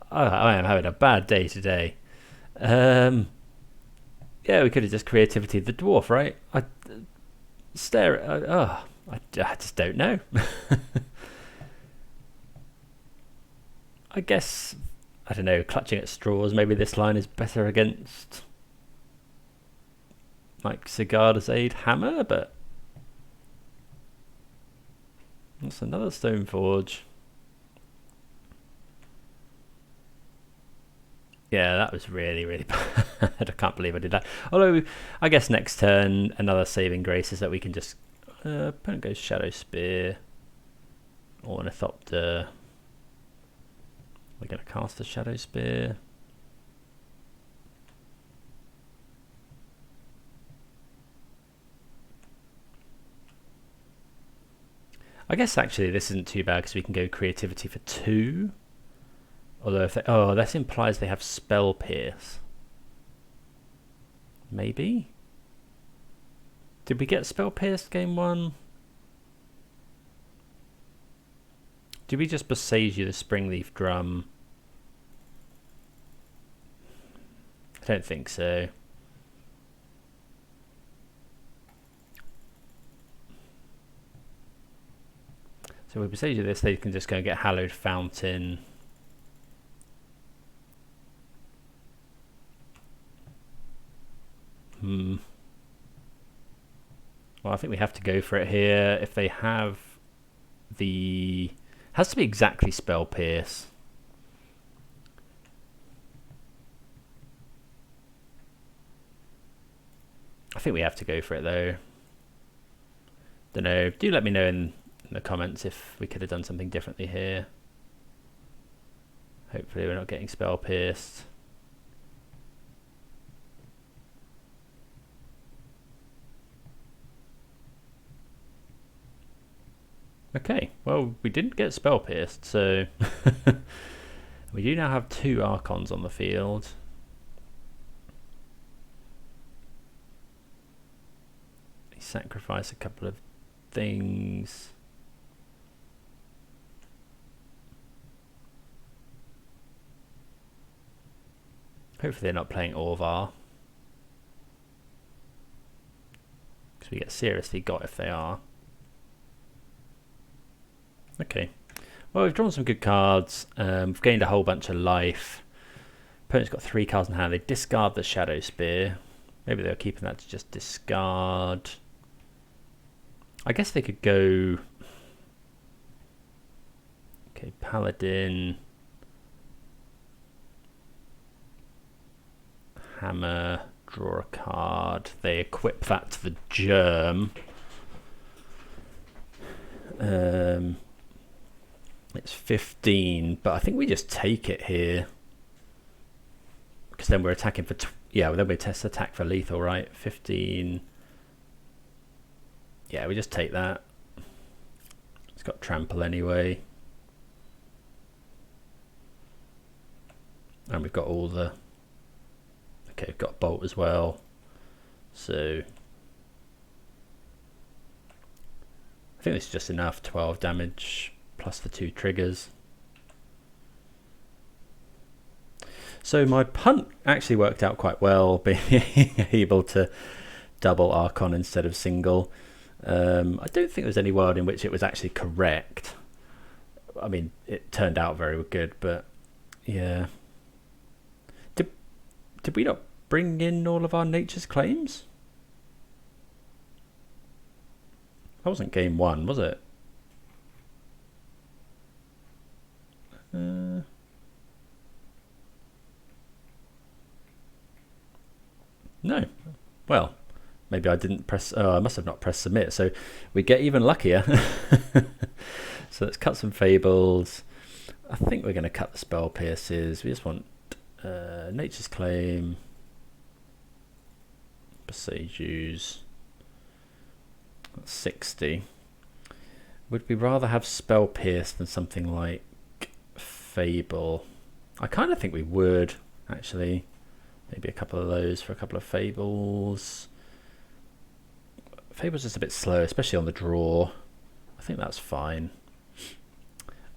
I am having a bad day today. Yeah, we could have just creativity the dwarf, right? I just don't know. I guess, I don't know, clutching at straws. Maybe this line is better against like Sigarda's Aid Hammer, but that's another Stoneforge. Yeah, that was really, really bad. I can't believe I did that. Although, I guess next turn, another saving grace is that we can just... opponent goes Shadow Spear. Ornithopter. We're going to cast a Shadow Spear. I guess actually this isn't too bad because we can go creativity for 2. Although if they, oh, that implies they have Spell Pierce. Maybe? Did we get Spell Pierce game 1? Did we just Boseiju the Springleaf Drum? I don't think so. So if we Boseiju this, they can just go and get Hallowed Fountain. Well, I think we have to go for it here. If they have the... has to be exactly Spell Pierce. I think we have to go for it though. Don't know. Do let me know in the comments if we could have done something differently here. Hopefully we're not getting Spell Pierced. Okay, well, we didn't get Spell Pierced, so we do now have 2 Archons on the field. We sacrifice a couple of things. Hopefully they're not playing Orvar, because we get seriously got if they are. Okay, well, we've drawn some good cards. We've gained a whole bunch of life. Opponent's got 3 cards in hand. They discard the Shadow Spear. Maybe they were keeping that to just discard. I guess they could go... okay, Paladin. Hammer. Draw a card. They equip that to the Germ. It's 15, but I think we just take it here, because then we're attacking for yeah, then we test attack for lethal, right? 15. Yeah, we just take that. It's got trample anyway, and we've got all the... okay, we've got bolt as well, so I think this is just enough. 12 damage plus the 2 triggers. So my punt actually worked out quite well, being able to double Archon instead of single. I don't think there was any world in which it was actually correct. I mean, it turned out very good, but yeah. Did we not bring in all of our Nature's Claims? That wasn't game 1, was it? No. Well, Maybe I didn't press, I must have not pressed submit. So we get even luckier. So let's cut some Fables. I think we're going to cut the Spell Pierces. We just want Nature's Claim, Boseiju's, 60. Would we rather have Spell Pierce than something like Fable? I kind of think we would, actually. Maybe a couple of those for a couple of Fables. Fable's just a bit slow, especially on the draw. I think that's fine.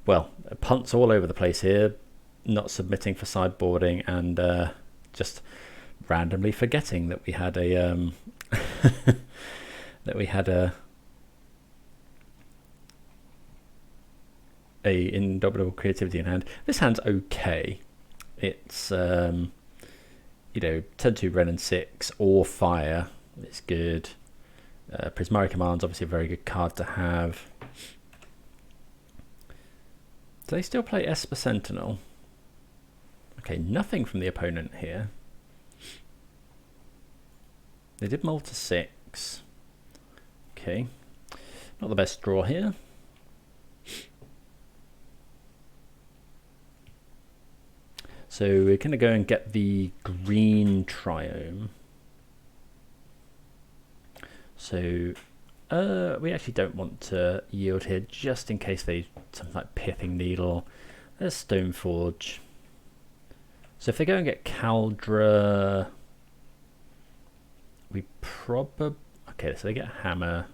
Well, punts all over the place here. Not submitting for sideboarding and just randomly forgetting that we had a Indomitable Creativity in hand. This hand's okay. It's you know, turn 2 Wrenn and Six or Fire. It's good. Prismari Command's obviously a very good card to have. Do they still play Esper Sentinel? Okay, nothing from the opponent here. They did mull to 6. Okay, not the best draw here. So we're going to go and get the green Triome. So we actually don't want to yield here, just in case they something like Pithing Needle. There's Stoneforge. So if they go and get Caldra, we probably... Okay, so they get Hammer.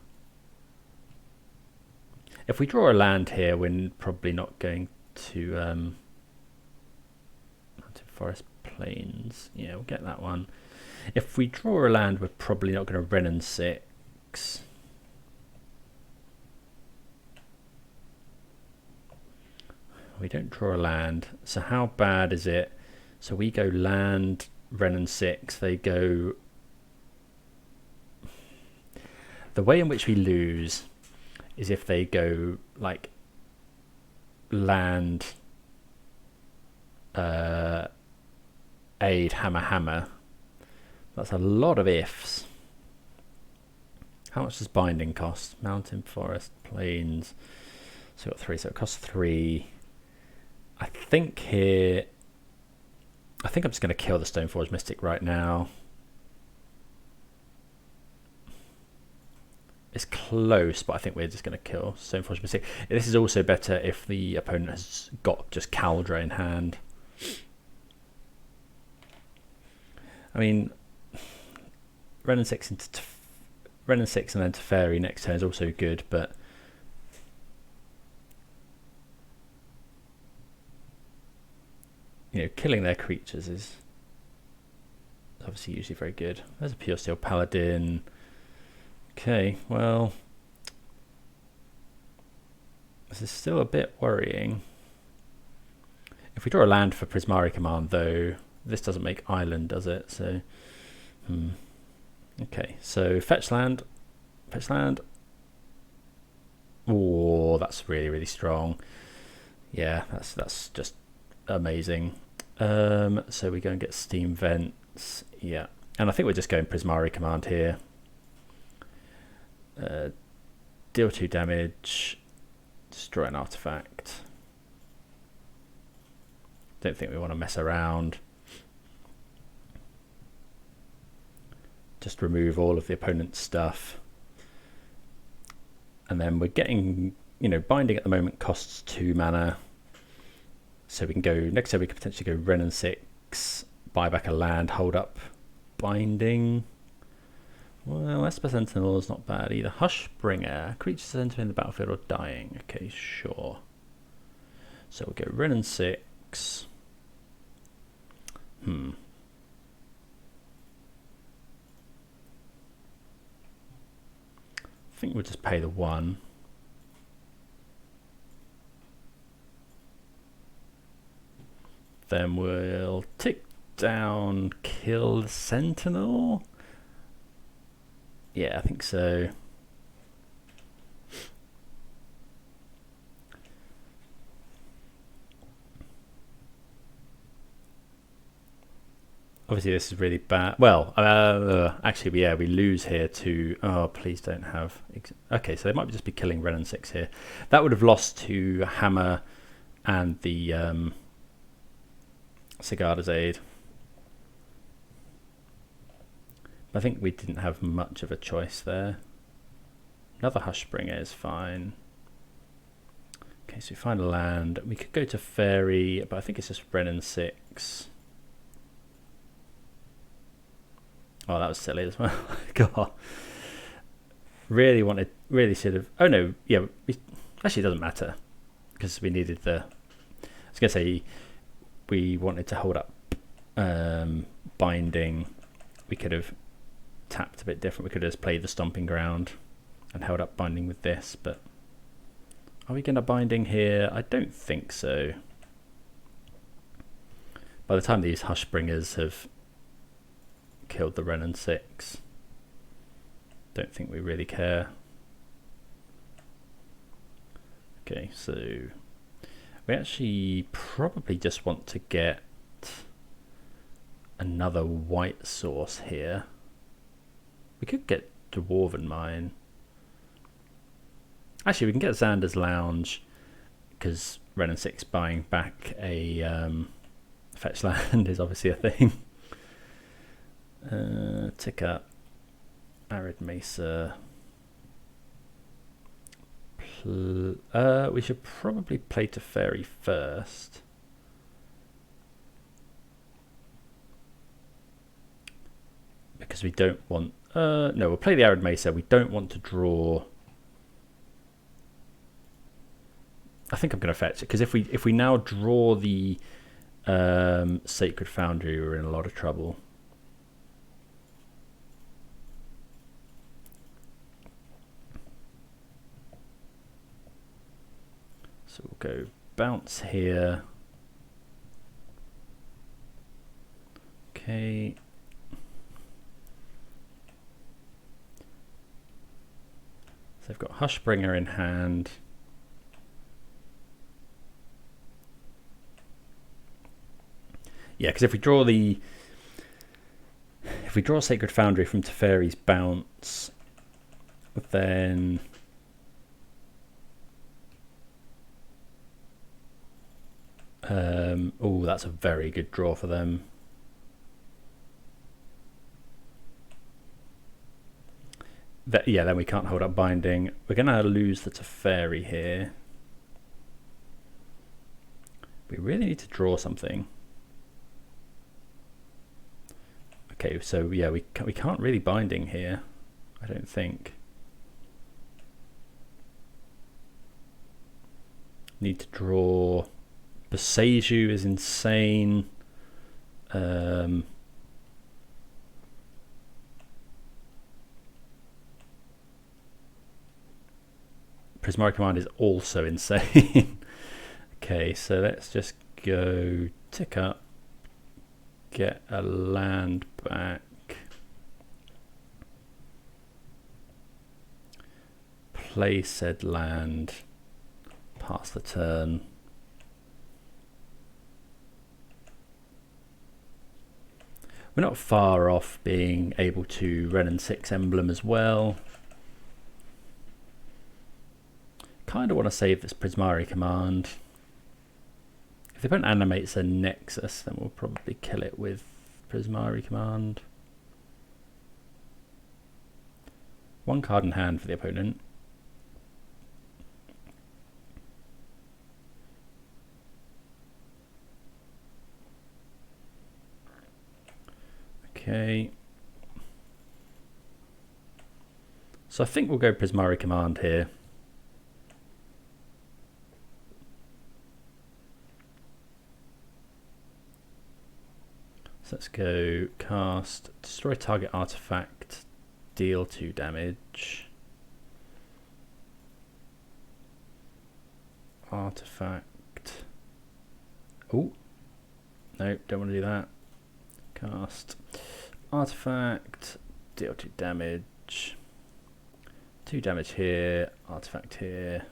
If we draw a land here, we're probably not going to... Mountain Forest Plains. Yeah, we'll get that one. If we draw a land, we're probably not going to Wrenn and Six. We don't draw a land. So how bad is it? So we go land, Wrenn and Six. They go... The way in which we lose is if they go like land, aid, hammer, hammer. That's a lot of ifs. How much does binding cost? Mountain, forest, plains. So we've got 3, so it costs 3. I think here... I think I'm just going to kill the Stoneforge Mystic right now. It's close, but I think we're just going to kill Stoneforge Mystic. This is also better if the opponent has got just Caldra in hand. I mean, Wrenn and Six and then Teferi next turn is also good, but you know, killing their creatures is obviously usually very good. There's a Pure Steel Paladin. Okay, well, this is still a bit worrying. If we draw a land for Prismari Command, though, this doesn't make island, does it? So, okay, so fetch land, fetch land. Oh, that's really, really strong. Yeah, that's just amazing. So we go and get Steam Vents. Yeah, and I think we're just going Prismari Command here. Deal 2 damage, destroy an artifact. Don't think we want to mess around. Just remove all of the opponent's stuff. And then we're getting, you know, binding at the moment costs 2 mana. So we can go, next turn we could potentially go Wrenn and Six, buy back a land, hold up binding. Well, Esper Sentinel is not bad either. Hushbringer, creatures entering the battlefield or dying. Okay, sure. So we'll go Wrenn and Six. I think we'll just pay the 1. Then we'll tick down, kill the Sentinel. Yeah, I think so. Obviously, this is really bad. Well, actually, yeah, we lose here to... Oh, please don't have... Okay, so they might just be killing Wrenn and Six here. That would have lost to Hammer and the Sigarda's Aid. I think we didn't have much of a choice there. Another Hushbringer is fine. Okay, so we find a land. We could go to Teferi, but I think it's just Wrenn and Six. Oh, that was silly as well. God. Really should have... Oh, no. Yeah, actually, it doesn't matter. Because we needed the... I was going to say, we wanted to hold up Binding. We could have tapped a bit different. We could have just played the Stomping Ground and held up Binding with this, but... Are we going to Binding here? I don't think so. By the time these Hushbringers have killed the Wrenn and Six, don't think we really care. Okay, so we actually probably just want to get another white source here. We could get Dwarven Mine. Actually, we can get Xander's Lounge because Wrenn and Six buying back a fetch land is obviously a thing. Tick up Arid Mesa. We should probably play Teferi first. Because we don't want... no, we'll play the Arid Mesa. We don't want to draw... I think I'm going to fetch it. Because if we now draw the Sacred Foundry, we're in a lot of trouble. So we'll go bounce here. Okay. So they've got Hushbringer in hand. Yeah, because if we draw Sacred Foundry from Teferi's bounce, then oh, that's a very good draw for them. Yeah, then we can't hold up Binding. We're going to lose the Teferi here. We really need to draw something. Okay, so yeah, we can't really Binding here, I don't think. Need to draw. Boseiju is insane. Prismari Command is also insane. Okay, so let's just go tick up, get a land back, play said land, pass the turn. We're not far off being able to Wrenn and Six emblem as well. Kind of want to save this Prismari Command. If the opponent animates a Nexus, then we'll probably kill it with Prismari Command. One card in hand for the opponent. Okay. So I think we'll go Prismari Command here. So let's go cast, destroy target artifact, deal 2 damage. Artifact. Oh, no, don't want to do that. Cast artifact, deal 2 damage. 2 damage here, artifact here.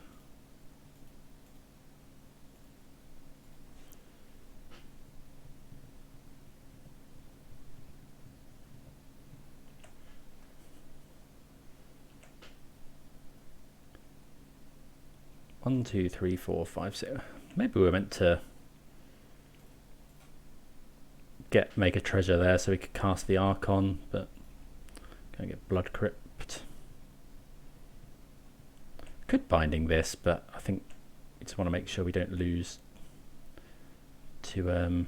1, 2, 3, 4, 5, 6. Maybe we were meant to make a treasure there so we could cast the Archon, but gonna get Blood Crypt. Could binding this, but I think we just want to make sure we don't lose to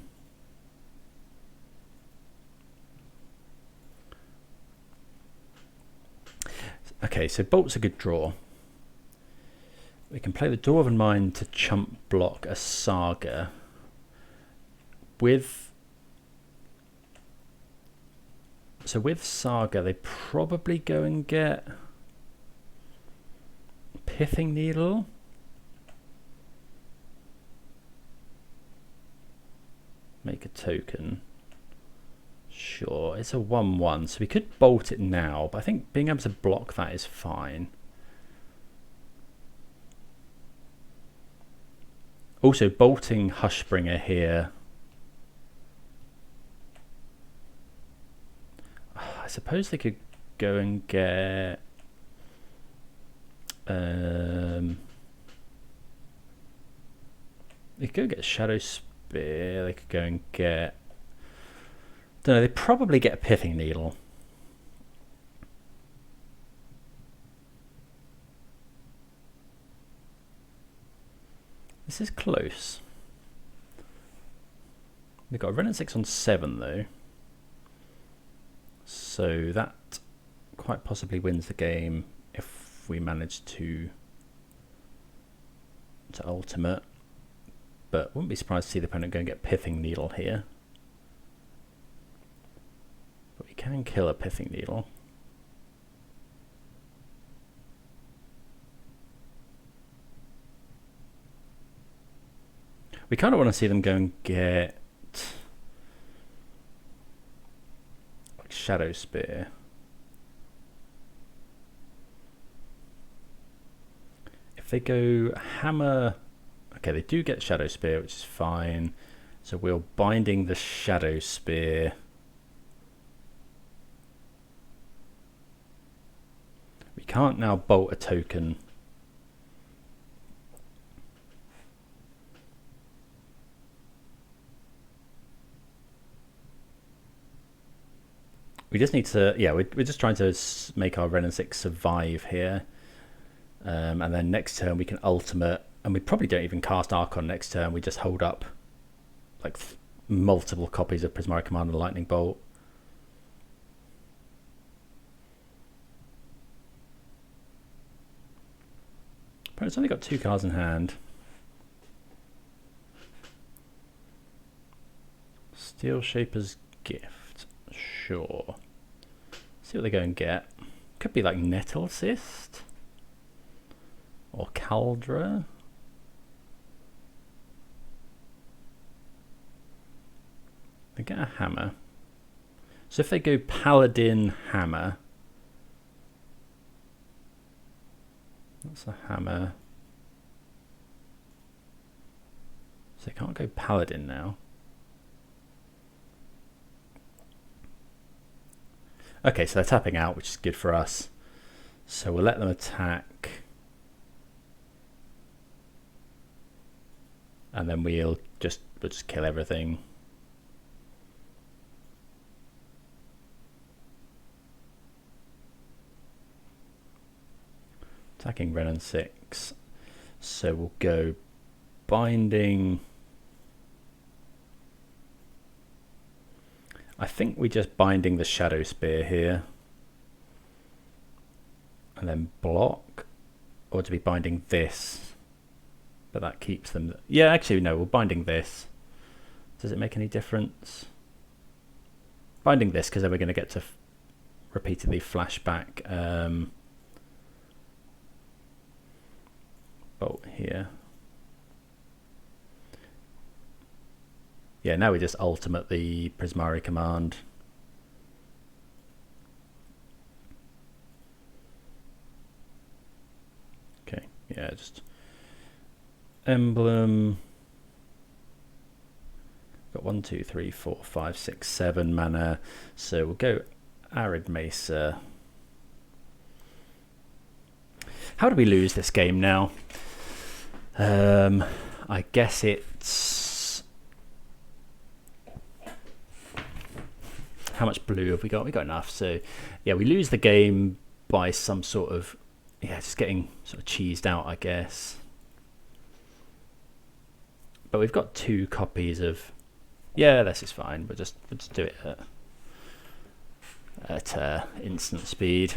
okay, so Bolt's a good draw. We can play the Dwarven Mine to chump block a Saga. With Saga, they probably go and get Pithing Needle. Make a token. Sure, it's a 1/1, so we could bolt it now, but I think being able to block that is fine. Also, bolting Hushbringer here. I suppose they could go and get they could go get Shadow Spear. They could go and get, don't know, they probably get a Pithing Needle. This is close. We've got a Wrenn and Six on 7 though, so that quite possibly wins the game if we manage to ultimate. But wouldn't be surprised to see the opponent go and get Pithing Needle here. But we can kill a Pithing Needle. We kind of want to see them go and get like Shadow Spear. If they go Hammer, okay, they do get Shadow Spear, which is fine. So we're binding the Shadow Spear. We can't now bolt a token. We just need to, yeah, we're just trying to make our Wrenn and Six survive here. And then next turn we can ultimate, and we probably don't even cast Archon next turn. We just hold up like multiple copies of Prismari Command and Lightning Bolt. Opponent's only got 2 cards in hand. Steel Shaper's Gift, sure. See what they go and get. Could be like Nettle Cyst or Caldra. They get a Hammer. So if they go Paladin Hammer, that's a Hammer. So they can't go Paladin now. Okay, so they're tapping out, which is good for us. So we'll let them attack. And then we'll just kill everything. Attacking Wrenn and Six. So we'll go binding. I think we just binding the Shadow Spear here. And then block. Or to be binding this. But that keeps them. Yeah, actually, no, we're binding this. Does it make any difference? Binding this, because then we're going to get to repeatedly flashback bolt here. Yeah, now we just ultimate the Prismari Command. Okay, yeah, just emblem. Got 1, 2, 3, 4, 5, 6, 7 mana. So we'll go Arid Mesa. How do we lose this game now? I guess it's... How much blue have we got? We got enough. So yeah, we lose the game by some sort of, yeah, just getting sort of cheesed out, I guess. But we've got 2 copies of, yeah, this is fine. We'll just do it at instant speed.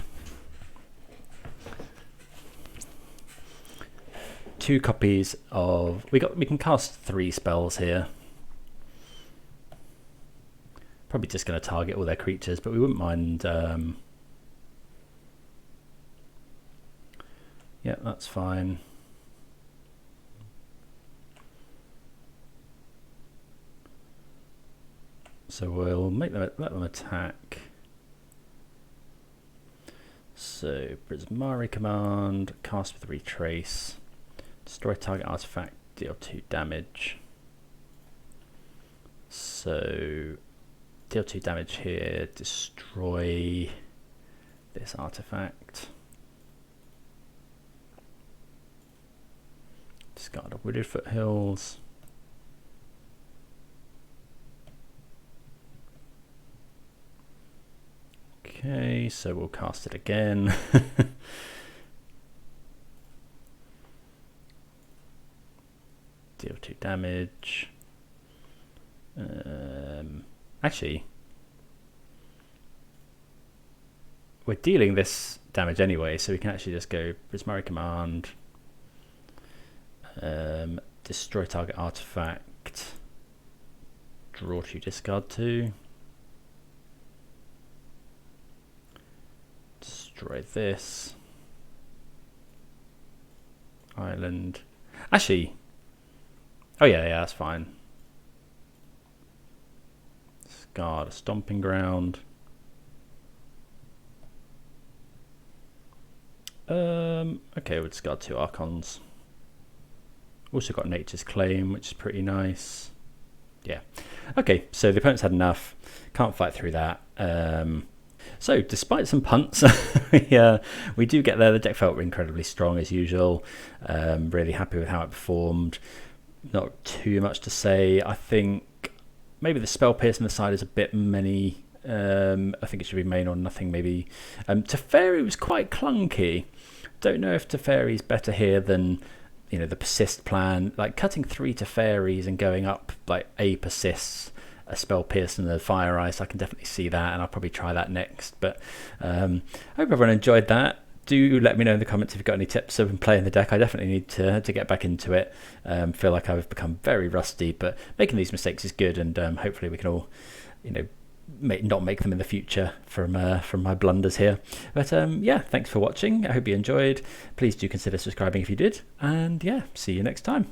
2 copies of, we can cast 3 spells here. Probably just going to target all their creatures, but we wouldn't mind. Yeah, that's fine. So we'll make them, let them attack. So Prismari Command, cast with Retrace, destroy target artifact, deal 2 damage. So deal 2 damage here, destroy this artifact. Discard a Wooded Foothills. Okay, so we'll cast it again. Deal 2 damage. Actually, we're dealing this damage anyway, so we can actually just go Prismari Command, destroy target artifact, draw 2, discard 2. Destroy this island. Actually, oh yeah, that's fine. Discard a Stomping Ground. Okay, we'll discard 2 Archons. Also got Nature's Claim, which is pretty nice. Yeah. Okay, so the opponent's had enough. Can't fight through that. So despite some punts, we do get there. The deck felt incredibly strong as usual. Really happy with how it performed. Not too much to say. I think maybe the spell pierce on the side is a bit many. I think it should be main or nothing maybe. Teferi was quite clunky. Don't know if Teferi's better here than, you know, the persist plan. Like cutting 3 Teferis and going up like a persists, a spell pierce and the fire ice. I can definitely see that, and I'll probably try that next. But I hope everyone enjoyed that. Do let me know in the comments if you've got any tips of playing the deck. I definitely need to get back into it. Feel like I've become very rusty, but making these mistakes is good, and hopefully we can all, you know, not make them in the future from my blunders here. But yeah, thanks for watching. I hope you enjoyed. Please do consider subscribing if you did, and yeah, see you next time.